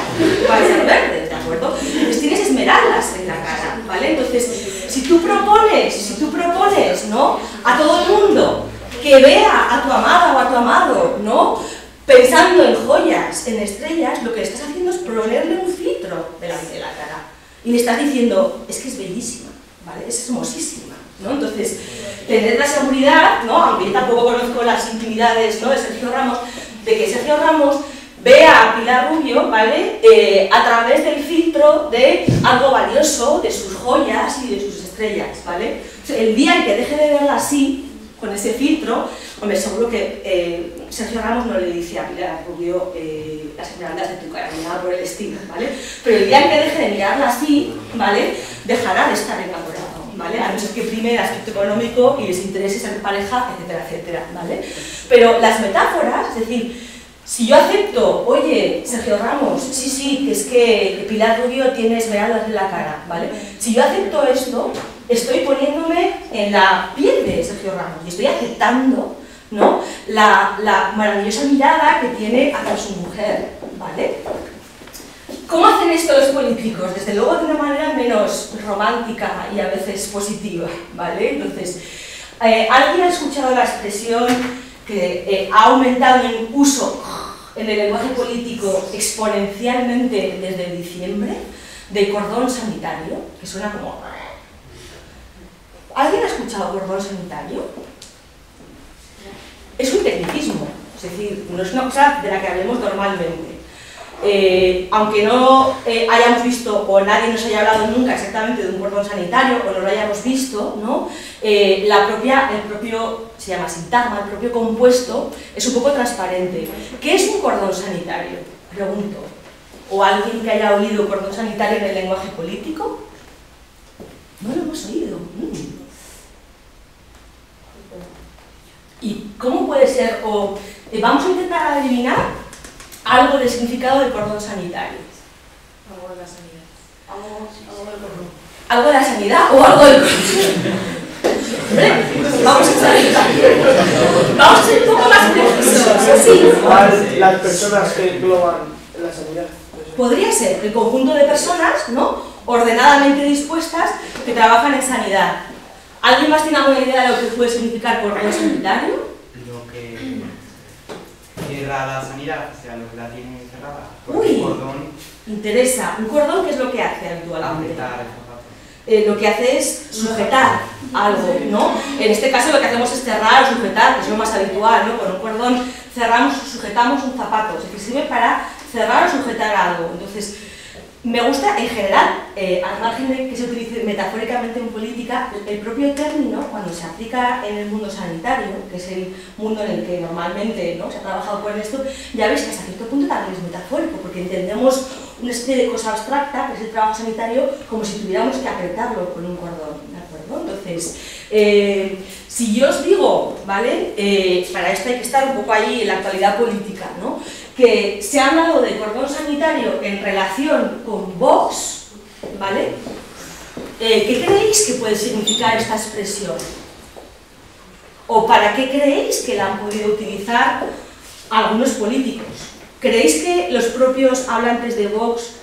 para ser verdes, ¿de acuerdo? Entonces tienes esmeraldas en la cara, ¿vale? Entonces, si tú propones, ¿no?, a todo el mundo que vea a tu amada o a tu amado, ¿no?, pensando en joyas, en estrellas, lo que le estás haciendo es ponerle un filtro delante de la cara. Y le estás diciendo, es que es bellísima, ¿vale?, es hermosísima, ¿no? Entonces, tener la seguridad, ¿no?, aunque yo tampoco conozco las intimidades, ¿no?, de Sergio Ramos, de que Sergio Ramos vea a Pilar Rubio, ¿vale?, a través del filtro de algo valioso, de sus joyas y de sus estrellas, ¿vale? El día en que deje de verla así, con ese filtro, hombre, seguro que Sergio Ramos no le dice a Pilar Rubio las esmeraldas de tu cara, ni nada por el estilo, ¿vale? Pero el día en que deje de mirarla así, ¿vale?, dejará de estar enamorado, ¿vale? A no ser que prime el aspecto económico y les interese ser pareja, etcétera, etcétera, ¿vale? Pero las metáforas, es decir, si yo acepto, oye, Sergio Ramos, sí, que es que Pilar Rubio tiene esmeraldas en la cara, ¿vale? Si yo acepto esto, estoy poniéndome en la piel de Sergio Ramos y estoy aceptando, ¿no?, la maravillosa mirada que tiene hacia su mujer, ¿vale? ¿Cómo hacen esto los políticos? Desde luego de una manera menos romántica y a veces positiva, ¿vale? Entonces, ¿alguien ha escuchado la expresión que ha aumentado en uso en el lenguaje político exponencialmente desde diciembre, del cordón sanitario, que suena como... ¿Alguien ha escuchado cordón sanitario? Es un tecnicismo, es decir, no es una cosa de la que hablemos normalmente. Aunque no hayamos visto o nadie nos haya hablado nunca exactamente de un cordón sanitario o no lo hayamos visto, ¿no? El propio, se llama sintagma, el propio compuesto es un poco transparente. ¿Qué es un cordón sanitario? Pregunto. ¿O alguien que haya oído cordón sanitario en el lenguaje político? No lo hemos oído. ¿Y cómo puede ser? Vamos a intentar adivinar algo del significado del cordón sanitario. Algo de la sanidad. Algo del cordón. ¿Algo de la sanidad o algo del cordón? Vamos a ser un poco más precisos. Sí. Las personas que engloban la sanidad. Podría ser el conjunto de personas, ¿no?, ordenadamente dispuestas que trabajan en sanidad. ¿Alguien más tiene alguna idea de lo que puede significar cordón sanitario? Lo que cierra la sanidad, o sea, lo que la tiene cerrada. Uy, Un cordón. Interesa. ¿Un cordón qué es lo que hace habitualmente? Apretar el zapato. Lo que hace es sujetar algo, ¿no? En este caso lo que hacemos es cerrar o sujetar, que es lo más habitual, ¿no? Con un cordón cerramos, sujetamos un zapato, es decir, sirve para cerrar o sujetar algo. Entonces, me gusta en general, al margen de que se utilice metafóricamente en política, el propio término, cuando se aplica en el mundo sanitario, que es el mundo en el que normalmente, ¿no?, se ha trabajado con esto, ya veis que hasta cierto punto también es metafórico, porque entendemos una especie de cosa abstracta, que es el trabajo sanitario, como si tuviéramos que apretarlo con un cordón, ¿de acuerdo? Entonces, si yo os digo, ¿vale?, para esto hay que estar un poco ahí en la actualidad política, ¿no?, que se ha hablado de cordón sanitario en relación con Vox, ¿vale? ¿Qué creéis que puede significar esta expresión? ¿O para qué creéis que la han podido utilizar algunos políticos? ¿Creéis que los propios hablantes de Vox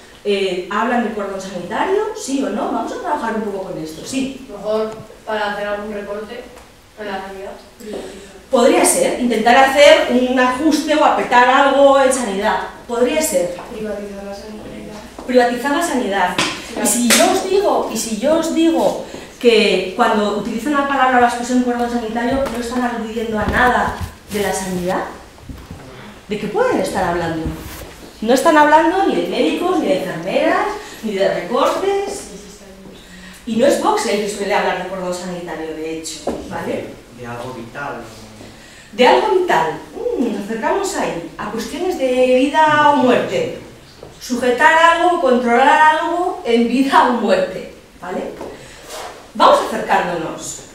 hablan de cordón sanitario? ¿Sí o no? Vamos a trabajar un poco con esto, sí. Mejor para hacer algún recorte en la sanidad. Podría ser, intentar hacer un ajuste o apretar algo en sanidad. Podría ser. Privatizar la sanidad. Privatizar la sanidad. Y si yo os digo que cuando utilizan la palabra o la expresión cordón sanitario no están aludiendo a nada de la sanidad, ¿de qué pueden estar hablando? No están hablando ni de médicos, ni de enfermeras, ni de recortes. Y no es Vox el que suele hablar de cordón sanitario, de hecho, ¿vale? De algo vital. De algo vital. Nos acercamos ahí, a cuestiones de vida o muerte. Sujetar algo, controlar algo en vida o muerte, ¿vale? Vamos acercándonos.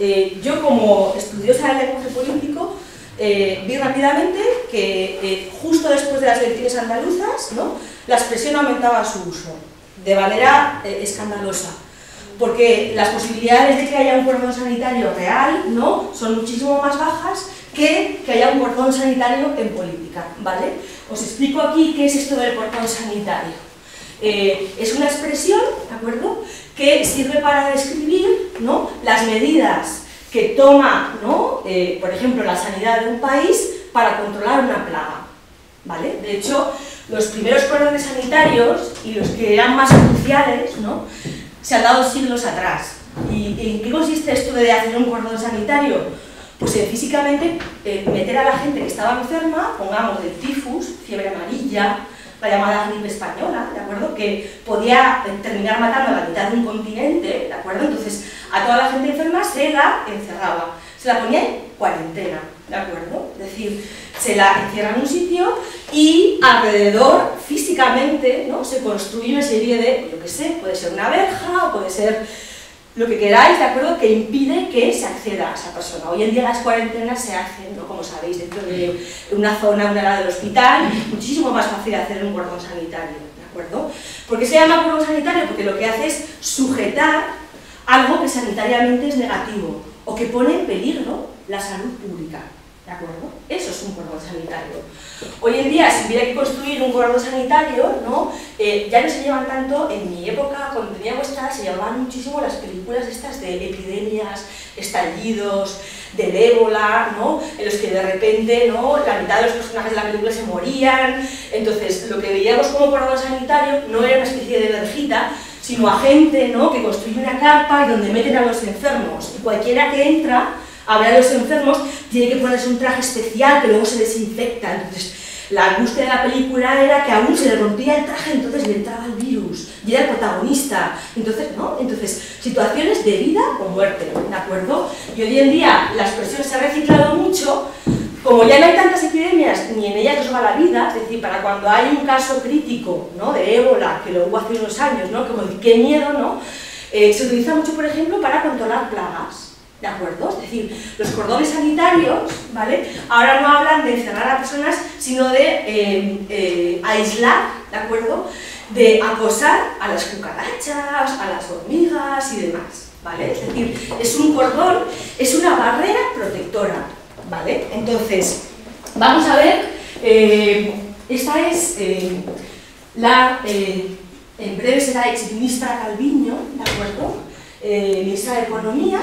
Yo, como estudiosa del lenguaje político, vi rápidamente que justo después de las elecciones andaluzas, ¿no?, la expresión aumentaba su uso de manera escandalosa, porque las posibilidades de que haya un cordón sanitario real, ¿no?, son muchísimo más bajas que haya un cordón sanitario en política, ¿vale? Os explico aquí qué es esto del cordón sanitario. Es una expresión, ¿de acuerdo?, que sirve para describir, ¿no?, las medidas que toma, ¿no?, por ejemplo, la sanidad de un país para controlar una plaga, ¿vale? De hecho, los primeros cordones sanitarios y los que eran más cruciales, ¿no?, se han dado siglos atrás. ¿Y en qué consiste esto de hacer un cordón sanitario? Pues físicamente meter a la gente que estaba enferma, pongamos del tifus, fiebre amarilla, la llamada gripe española, ¿de acuerdo?, que podía terminar matando a la mitad de un continente, ¿de acuerdo? Entonces, a toda la gente enferma se la encerraba, se la ponía en cuarentena, ¿de acuerdo? Es decir, se la encierra en un sitio y alrededor, físicamente, ¿no?, se construye una serie de, yo qué sé, puede ser una verja o puede ser lo que queráis, ¿de acuerdo?, que impide que se acceda a esa persona. Hoy en día las cuarentenas se hacen, ¿no?, como sabéis, dentro de una zona, una área del hospital, muchísimo más fácil hacer un cordón sanitario, ¿de acuerdo? ¿Por qué se llama cordón sanitario? Porque lo que hace es sujetar algo que sanitariamente es negativo o que pone en peligro la salud pública, ¿de acuerdo? Eso es un cordón sanitario. Hoy en día, si hubiera que construir un cordón sanitario, ¿no?, ya no se llevan tanto. En mi época, cuando tenía vuestra, se llevaban muchísimo las películas estas de epidemias, estallidos, del ébola, ¿no?, en los que de repente, ¿no?, la mitad de los personajes de la película se morían. Entonces, lo que veíamos como cordón sanitario no era una especie de verjita, sino a gente, ¿no?, que construye una carpa y donde meten a los enfermos. Y cualquiera que entra a ver a los enfermos tiene que ponerse un traje especial que luego se desinfecta. Entonces, la angustia de la película era que aún se le rompía el traje, entonces le entraba el virus, y era el protagonista. Entonces, ¿no? Entonces, situaciones de vida o muerte, ¿de acuerdo? Y hoy en día la expresión se ha reciclado mucho, como ya no hay tantas epidemias, ni en ellas nos va la vida, es decir, para cuando hay un caso crítico, ¿no?, de ébola, que lo hubo hace unos años, ¿no?, como qué miedo, ¿no?, se utiliza mucho, por ejemplo, para controlar plagas. ¿De acuerdo? Es decir, los cordones sanitarios, ¿vale?, ahora no hablan de encerrar a personas, sino de aislar, ¿de acuerdo?, de acosar a las cucarachas, a las hormigas y demás, ¿vale? Es decir, es un cordón, es una barrera protectora, ¿vale? Entonces, vamos a ver, esta es en breve será exministra Calviño, ¿de acuerdo?, ministra de Economía,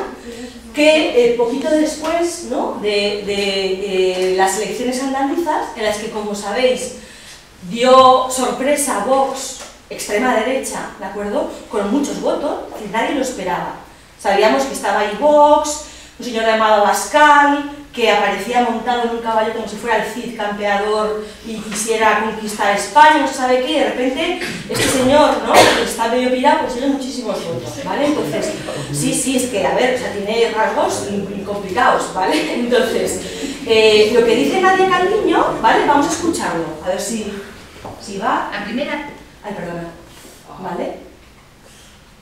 que poquito después, ¿no?, de las elecciones andaluzas, en las que, como sabéis, dio sorpresa a Vox, extrema derecha, ¿de acuerdo?, con muchos votos, que nadie lo esperaba. Sabíamos que estaba ahí Vox, un señor llamado Abascal, que aparecía montado en un caballo como si fuera el Cid campeador y quisiera conquistar España, no se sabe qué, y de repente este señor, ¿no?, que está medio pirado, consigue muchísimos votos, ¿vale? Entonces, sí, es que, a ver, o sea, tiene rasgos complicados, ¿vale? Entonces, lo que dice Nadia Calviño, ¿vale?, vamos a escucharlo, a ver si va. La primera... Ay, perdona, ¿vale?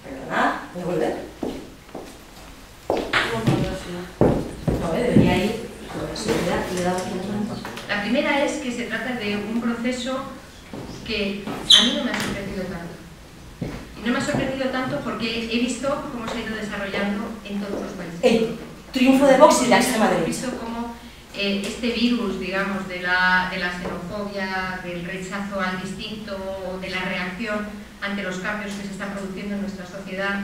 Perdona, voy a volver. No, debería ir. La primera es que se trata de un proceso que a mí no me ha sorprendido tanto. Y no me ha sorprendido tanto porque he visto cómo se ha ido desarrollando en todos los países. El triunfo de Vox y la extrema He derecha. visto cómo este virus, digamos, de la xenofobia, del rechazo al distinto, de la reacción ante los cambios que se están produciendo en nuestra sociedad,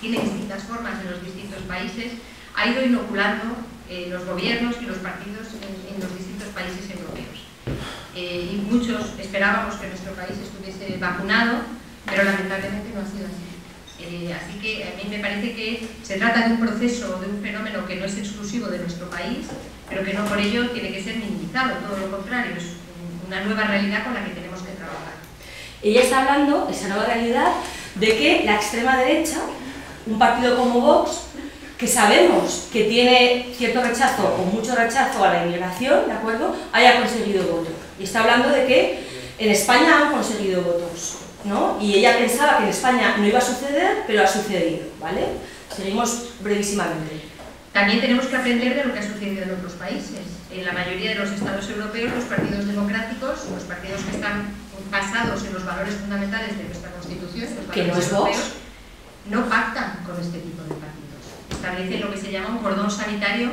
tiene distintas formas en los distintos países, ha ido inoculando los gobiernos y los partidos en los distintos países europeos. Y muchos esperábamos que nuestro país estuviese vacunado, pero lamentablemente no ha sido así. Así que a mí me parece que se trata de un proceso, de un fenómeno que no es exclusivo de nuestro país, pero que no por ello tiene que ser minimizado, todo lo contrario, es una nueva realidad con la que tenemos que trabajar. Ella está hablando, esa nueva realidad, de que la extrema derecha, un partido como Vox, que sabemos que tiene cierto rechazo o mucho rechazo a la inmigración, ¿de acuerdo?, haya conseguido votos. Y está hablando de que en España han conseguido votos, ¿no? Y ella pensaba que en España no iba a suceder, pero ha sucedido, ¿vale? Seguimos brevísimamente. También tenemos que aprender de lo que ha sucedido en otros países. En la mayoría de los estados europeos, los partidos democráticos, los partidos que están basados en los valores fundamentales de nuestra Constitución, los que no valores es europeos, Vox, no pactan con este tipo de partidos. Establecen lo que se llama un cordón sanitario,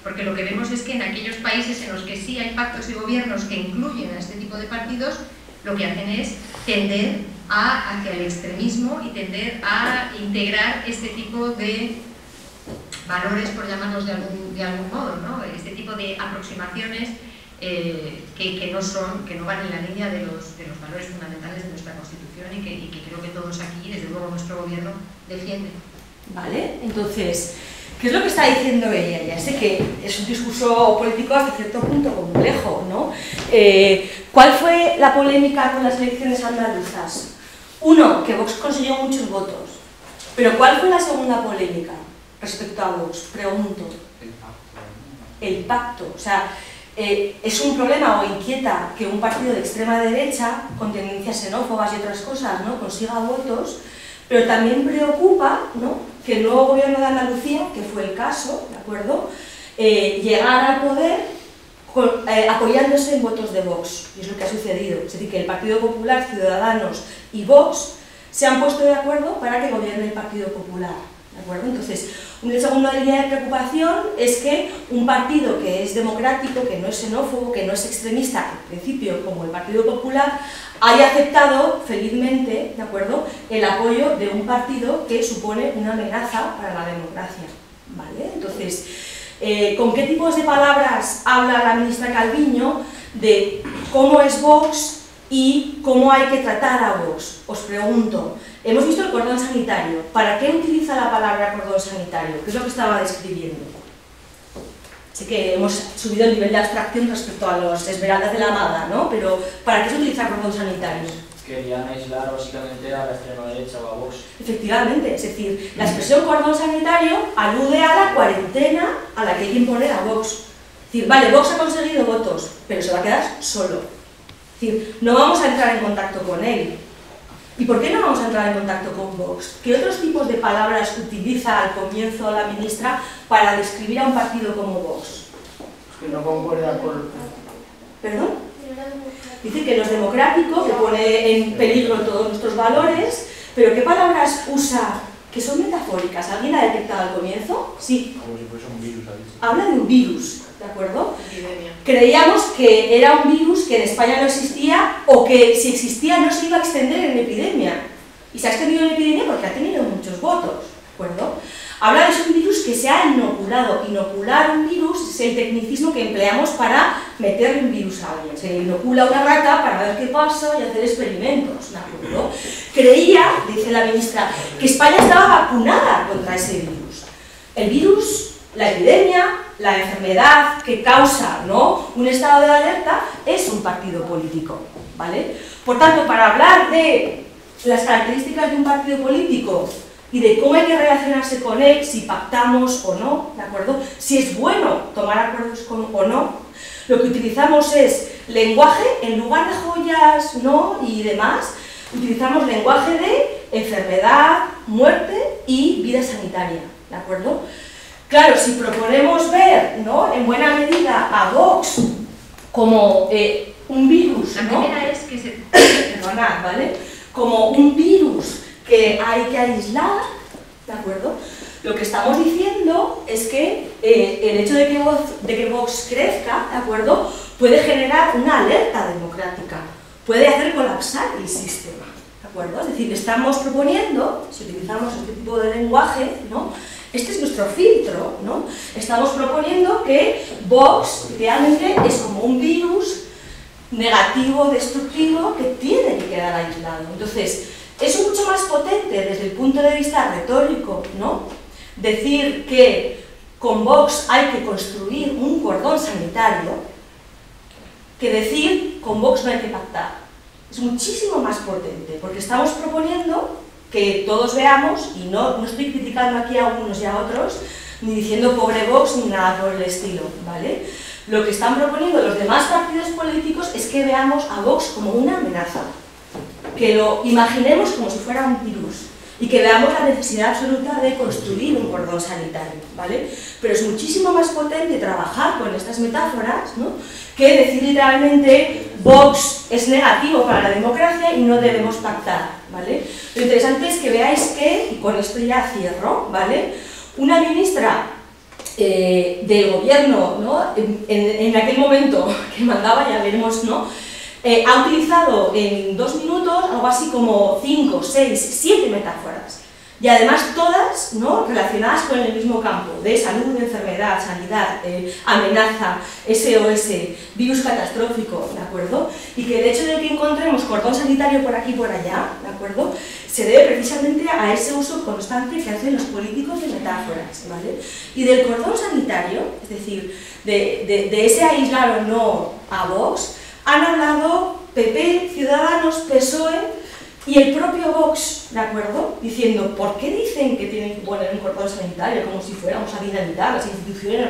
porque lo que vemos es que en aquellos países en los que sí hay pactos y gobiernos que incluyen a este tipo de partidos, lo que hacen es tender hacia el extremismo y tender a integrar este tipo de valores, por llamarlos de algún modo, ¿no? Este tipo de aproximaciones que no van en la línea de los valores fundamentales de nuestra Constitución y que creo que todos aquí, desde luego nuestro gobierno, defienden. ¿Vale? Entonces, ¿qué es lo que está diciendo ella? Ya sé que es un discurso político hasta cierto punto complejo, ¿no? ¿Cuál fue la polémica con las elecciones andaluzas? Uno, que Vox consiguió muchos votos. Pero ¿cuál fue la segunda polémica respecto a Vox? Pregunto. El pacto. O sea, es un problema o inquieta que un partido de extrema derecha, con tendencias xenófobas y otras cosas, ¿no?, consiga votos, pero también preocupa, ¿no?, que el nuevo gobierno de Andalucía, que fue el caso, ¿de acuerdo?, llegara al poder apoyándose en votos de Vox, y es lo que ha sucedido. Es decir, que el Partido Popular, Ciudadanos y Vox se han puesto de acuerdo para que gobierne el Partido Popular, ¿de acuerdo? Entonces, una segunda línea de preocupación es que un partido que es democrático, que no es xenófobo, que no es extremista, en principio, como el Partido Popular, haya aceptado felizmente, ¿de acuerdo?, el apoyo de un partido que supone una amenaza para la democracia, ¿vale? Entonces, ¿con qué tipos de palabras habla la ministra Calviño de cómo es Vox y cómo hay que tratar a Vox. Os pregunto, hemos visto el cordón sanitario. ¿Para qué utiliza la palabra cordón sanitario? ¿Qué es lo que estaba describiendo? Sé que hemos subido el nivel de abstracción respecto a los Esmeraldas de la Amada, ¿no? Pero ¿para qué se utiliza cordón sanitario? Querían aislar básicamente a la extrema derecha o a Vox. Efectivamente, es decir, la expresión cordón sanitario alude a la cuarentena a la que hay que imponer a Vox. Es decir, vale, Vox ha conseguido votos, pero se va a quedar solo. Es decir, no vamos a entrar en contacto con él. ¿Y por qué no vamos a entrar en contacto con Vox? ¿Qué otros tipos de palabras utiliza al comienzo la ministra para describir a un partido como Vox? Que no concuerda con... ¿Perdón? Dice que no es democrático, que pone en peligro todos nuestros valores, pero ¿qué palabras usa que son metafóricas? ¿Alguien ha detectado al comienzo? Sí. Como si fuese un virus, ¿sabes? Habla de un virus, ¿de acuerdo? Epidemia. Creíamos que era un virus que en España no existía o que si existía no se iba a extender en epidemia. Y se ha extendido en epidemia porque ha tenido muchos votos, ¿de acuerdo? Habla de un virus que se ha inoculado. Inocular un virus es el tecnicismo que empleamos para meterle un virus a alguien. Se inocula una rata para ver qué pasa y hacer experimentos, ¿de acuerdo? Creía, dice la ministra, que España estaba vacunada contra ese virus. El virus, la epidemia, la enfermedad que causa, ¿no?, un estado de alerta es un partido político, ¿vale? Por tanto, para hablar de las características de un partido político y de cómo hay que relacionarse con él, si pactamos o no, ¿de acuerdo? Si es bueno tomar acuerdos o no, lo que utilizamos es lenguaje, en lugar de joyas, ¿no?, y demás, utilizamos lenguaje de enfermedad, muerte y vida sanitaria, ¿de acuerdo? Claro, si proponemos ver, ¿no?, en buena medida a Vox como un virus, La ¿no? primera es que se... Perdonad, ¿vale? Como un virus que hay que aislar, ¿de acuerdo? Lo que estamos diciendo es que el hecho de que Vox crezca, ¿de acuerdo?, puede generar una alerta democrática, puede hacer colapsar el sistema, ¿de acuerdo? Es decir, estamos proponiendo, si utilizamos este tipo de lenguaje, ¿no?, este es nuestro filtro, ¿no? Estamos proponiendo que Vox realmente es como un virus negativo, destructivo, que tiene que quedar aislado. Entonces, es mucho más potente desde el punto de vista retórico, ¿no?, decir que con Vox hay que construir un cordón sanitario, que decir con Vox no hay que pactar. Es muchísimo más potente, porque estamos proponiendo que todos veamos, y no estoy criticando aquí a unos y a otros, ni diciendo pobre Vox ni nada por el estilo, ¿vale? Lo que están proponiendo los demás partidos políticos es que veamos a Vox como una amenaza, que lo imaginemos como si fuera un virus y que veamos la necesidad absoluta de construir un cordón sanitario, ¿vale? Pero es muchísimo más potente trabajar con estas metáforas, ¿no?, que decir literalmente Vox es negativo para la democracia y no debemos pactar, ¿vale? Lo interesante es que veáis que, y con esto ya cierro, ¿vale?, una ministra del gobierno, ¿no?, en aquel momento que mandaba, ya veremos, ¿no?, ha utilizado en 2 minutos algo así como 5, 6, 7 metáforas. Y además todas, ¿no?, relacionadas con el mismo campo, de salud, enfermedad, sanidad, amenaza, SOS, virus catastrófico, ¿de acuerdo? Y que el hecho de que encontremos cordón sanitario por aquí y por allá, ¿de acuerdo?, se debe precisamente a ese uso constante que hacen los políticos de metáforas, ¿vale? Y del cordón sanitario, es decir, de ese aislar o no a Vox, han hablado PP, Ciudadanos, PSOE y el propio Vox, ¿de acuerdo?, diciendo, ¿por qué dicen que tienen que poner un cordón sanitario como si fuéramos a dinamitar las instituciones,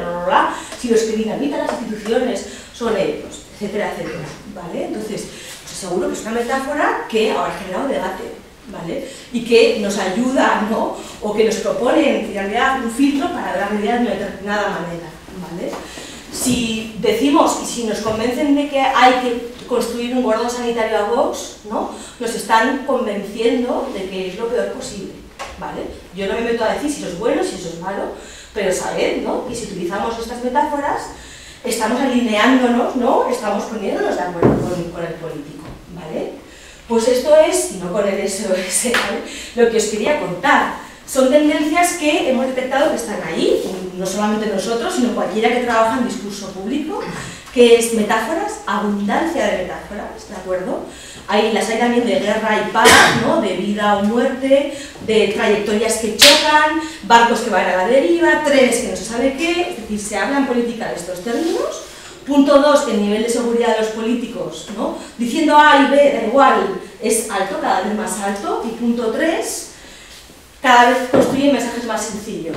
si los que dinamitan las instituciones son ellos, etcétera, etcétera, ¿vale? Entonces, pues seguro que es una metáfora que ahora ha generado debate, ¿vale?, y que nos ayuda, ¿no?, o que nos propone en realidad un filtro para ver la realidad de una determinada manera, ¿vale? Si decimos y si nos convencen de que hay que construir un cordón sanitario a Vox, ¿no?, nos están convenciendo de que es lo peor posible, ¿vale? Yo no me meto a decir si eso es bueno, si eso es malo, pero sabed, ¿no?, que si utilizamos estas metáforas estamos alineándonos, ¿no?, estamos poniéndonos de acuerdo con el político, ¿vale? Pues esto es, y no con el SOS, ¿vale?, lo que os quería contar. Son tendencias que hemos detectado que están ahí. no solamente nosotros, sino cualquiera que trabaja en discurso público, que es metáforas, abundancia de metáforas, ¿de acuerdo? Las hay también de guerra y paz, ¿no? De vida o muerte, de trayectorias que chocan, barcos que van a la deriva, trenes que no se sabe qué, es decir, se habla en política de estos términos. Punto 2, el nivel de seguridad de los políticos, ¿no? Diciendo A y B, da igual, es alto, cada vez más alto. Y punto 3, cada vez construyen mensajes más sencillos.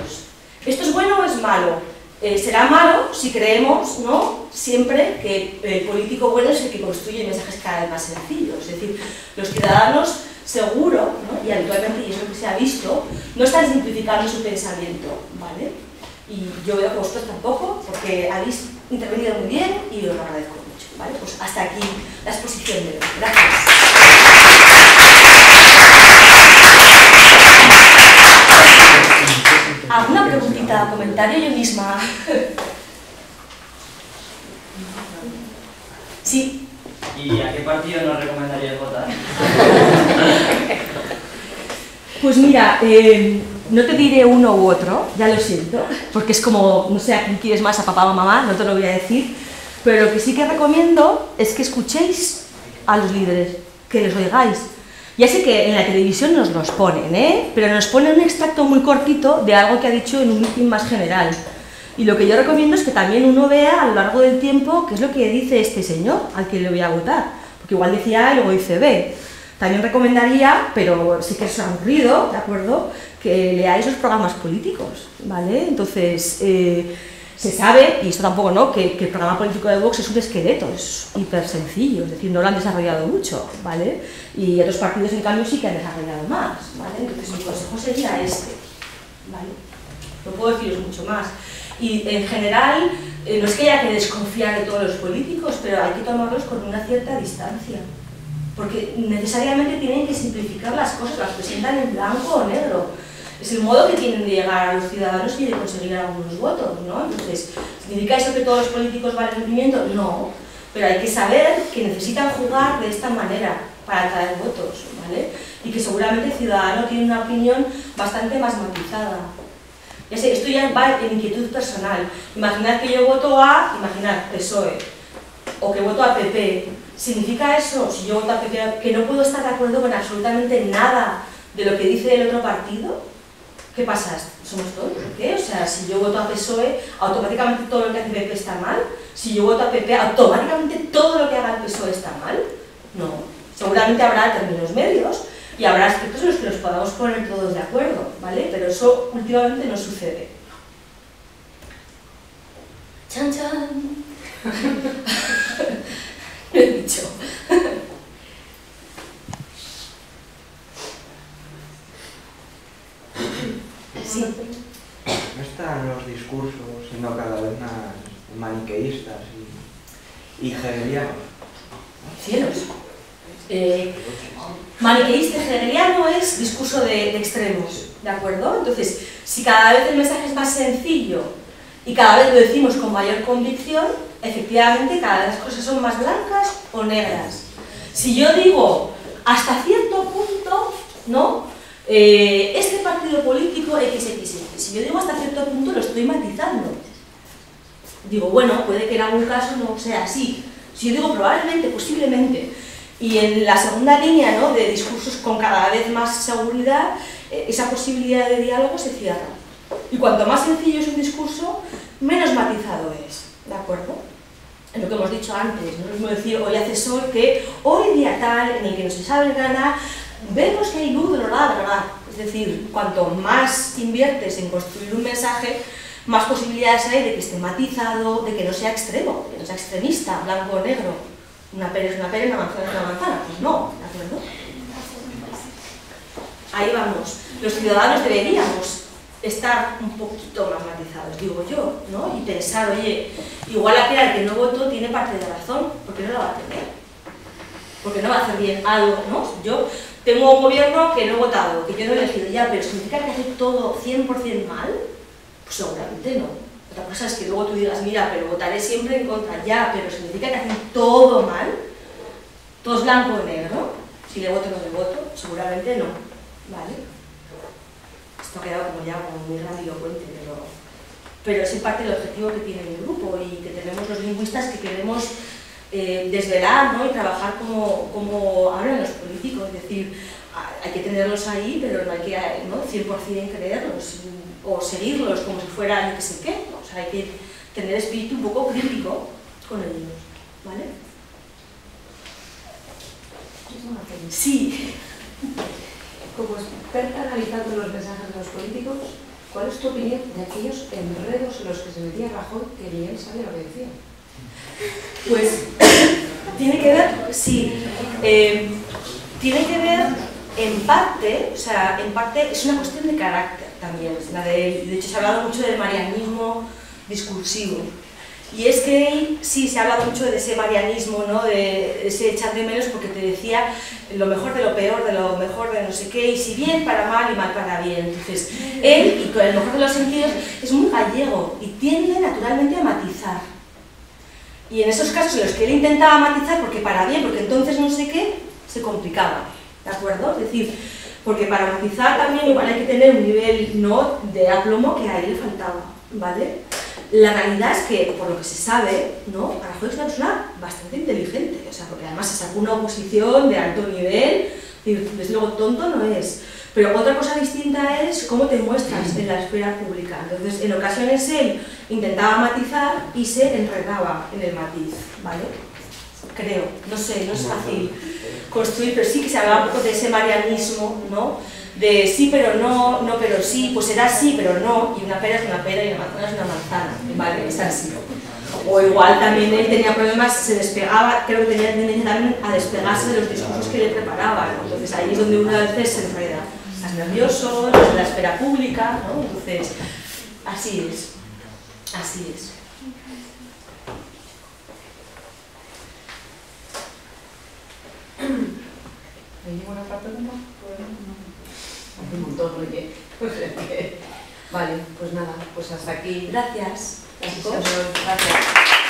¿Esto es bueno o es malo? Será malo si creemos, ¿no?, siempre que el político bueno es el que construye mensajes cada vez más sencillos. Es decir, los ciudadanos, seguro, ¿no?, y habitualmente, y es lo que se ha visto, no están simplificando su pensamiento, ¿vale? Y yo veo que vosotros tampoco, porque habéis intervenido muy bien y os lo agradezco mucho, ¿vale? Pues hasta aquí la exposición de hoy. Gracias. ¿Alguna preguntita, comentario yo misma? Sí. ¿Y a qué partido nos recomendarías votar? Pues mira, no te diré uno u otro, ya lo siento, porque es como, no sé a quién quieres más, a papá o a mamá, no te lo voy a decir, pero lo que sí que recomiendo es que escuchéis a los líderes, que les oigáis. Ya sé que en la televisión nos los ponen, pero nos ponen un extracto muy cortito de algo que ha dicho en un meeting más general. Y lo que yo recomiendo es que también uno vea a lo largo del tiempo qué es lo que dice este señor al que le voy a votar. Porque igual decía A y luego dice B. También recomendaría, pero sí que es aburrido, ¿de acuerdo?, que leáis los programas políticos, ¿vale? Entonces, se sabe, y esto tampoco, ¿no?, que el programa político de Vox es un esqueleto, es hiper sencillo, es decir, no lo han desarrollado mucho, ¿vale? Y otros partidos, en cambio, sí que han desarrollado más, ¿vale? Entonces, mi consejo sería este, ¿vale? No puedo deciros mucho más. Y, en general, no es que haya que desconfiar de todos los políticos, pero hay que tomarlos con una cierta distancia, porque necesariamente tienen que simplificar las cosas, las presentan en blanco o negro. Es el modo que tienen de llegar a los ciudadanos y de conseguir algunos votos, ¿no? Entonces, ¿significa eso que todos los políticos valen cumplimiento? No, pero hay que saber que necesitan jugar de esta manera para atraer votos, ¿vale? Y que seguramente el ciudadano tiene una opinión bastante más matizada. Ya sé, esto ya va en inquietud personal. Imaginad que yo voto a, imaginad, PSOE, o que voto a PP. ¿Significa eso, si yo voto a PP, que no puedo estar de acuerdo con absolutamente nada de lo que dice el otro partido? ¿Qué pasa? ¿Somos todos? ¿Por qué? O sea, si yo voto a PSOE, automáticamente todo lo que hace PP está mal. Si yo voto a PP, automáticamente todo lo que haga el PSOE está mal. No. Seguramente habrá términos medios y habrá aspectos en los que nos podamos poner todos de acuerdo, ¿vale? Pero eso últimamente no sucede. ¡Chan, chan! Lo he dicho. Sí. No están los discursos siendo cada vez más maniqueístas y hegelianos. Cielos. Maniqueísta hegeliano es discurso de extremos, ¿de acuerdo? Entonces, si cada vez el mensaje es más sencillo y cada vez lo decimos con mayor convicción, efectivamente cada vez las cosas son más blancas o negras. Si yo digo hasta cierto punto, ¿no?, este partido político XXX, si yo digo hasta cierto punto lo estoy matizando. Digo, bueno, puede que en algún caso no sea así. Si yo digo probablemente, posiblemente, y en la segunda línea, ¿no?, de discursos con cada vez más seguridad, esa posibilidad de diálogo se cierra. Y cuanto más sencillo es un discurso, menos matizado es, ¿de acuerdo? Es lo que hemos dicho antes, no es lo mismo decir hoy hace sol que hoy día tal en el que no se sabe nada, vemos que hay luz, ¿verdad? Es decir, cuanto más inviertes en construir un mensaje, más posibilidades hay de que esté matizado, de que no sea extremo, que no sea extremista, blanco o negro. Una pera es una pera y una manzana es una manzana. Pues no, ¿de acuerdo? Ahí vamos. Los ciudadanos deberíamos estar un poquito más matizados, digo yo, ¿no? Y pensar, oye, igual aquel que no votó tiene parte de razón, porque no lo va a tener. Porque no va a hacer bien algo, ¿no? Yo tengo un gobierno que no he votado, que yo no he elegido ya, pero ¿significa que hace todo 100% mal? Pues seguramente no. Otra cosa es que luego tú digas, mira, pero votaré siempre en contra, ya, pero ¿significa que hacen todo mal? ¿Todo es blanco o negro? Si le voto o no le voto, seguramente no, ¿vale? Esto ha quedado como ya muy grandilocuente, pero pero es en parte el objetivo que tiene el grupo y que tenemos los lingüistas que queremos desvelar, ¿no? Y trabajar como hablan los políticos, es decir, hay que tenerlos ahí, pero no hay que, ¿no?, 100% creerlos o seguirlos como si fuera yo que sé qué, ¿no? O sea, hay que tener espíritu un poco crítico con ellos, ¿vale? Sí. Como experta analizando los mensajes de los políticos, ¿cuál es tu opinión de aquellos enredos en los que se metía Rajoy que ni él sabía lo que decía? Pues tiene que ver, sí, tiene que ver en parte, o sea, en parte es una cuestión de carácter también, de hecho se ha hablado mucho del marianismo discursivo, y es que sí, se ha hablado mucho de ese marianismo, ¿no?, de ese echar de menos porque te decía lo mejor de lo peor, de lo mejor de no sé qué, y si bien para mal y mal para bien. Entonces, él, y con el mejor de los sentidos, es muy gallego y tiende naturalmente a matizar. Y en esos casos en los que él intentaba matizar porque para bien, porque entonces no sé qué, se complicaba, ¿de acuerdo? Es decir, porque para matizar también igual hay que tener un nivel, ¿no?, de aplomo que a él le faltaba, ¿vale? La realidad es que, por lo que se sabe, ¿no?, Rajoy es una persona bastante inteligente, o sea, porque además se sacó una oposición de alto nivel, y desde luego tonto no es. Pero otra cosa distinta es cómo te muestras en la esfera pública. Entonces, en ocasiones él intentaba matizar y se enredaba en el matiz, ¿vale? Creo, no sé, no es fácil construir, pero sí que se hablaba un poco de ese marianismo, ¿no?, de sí pero no, no pero sí, pues será sí pero no, y una pera es una pera y una manzana es una manzana, ¿vale? Es así. O igual también él tenía problemas, se despegaba, creo que tenía tendencia también a despegarse de los discursos que le preparaban, ¿no? Entonces ahí es donde uno a veces se enreda. Estás nervioso, estás en la esfera pública, ¿no? Entonces, así es. Así es. ¿Hay ninguna otra pregunta? Hace un montón, oye. Vale, pues nada, pues hasta aquí. Gracias. Gracias.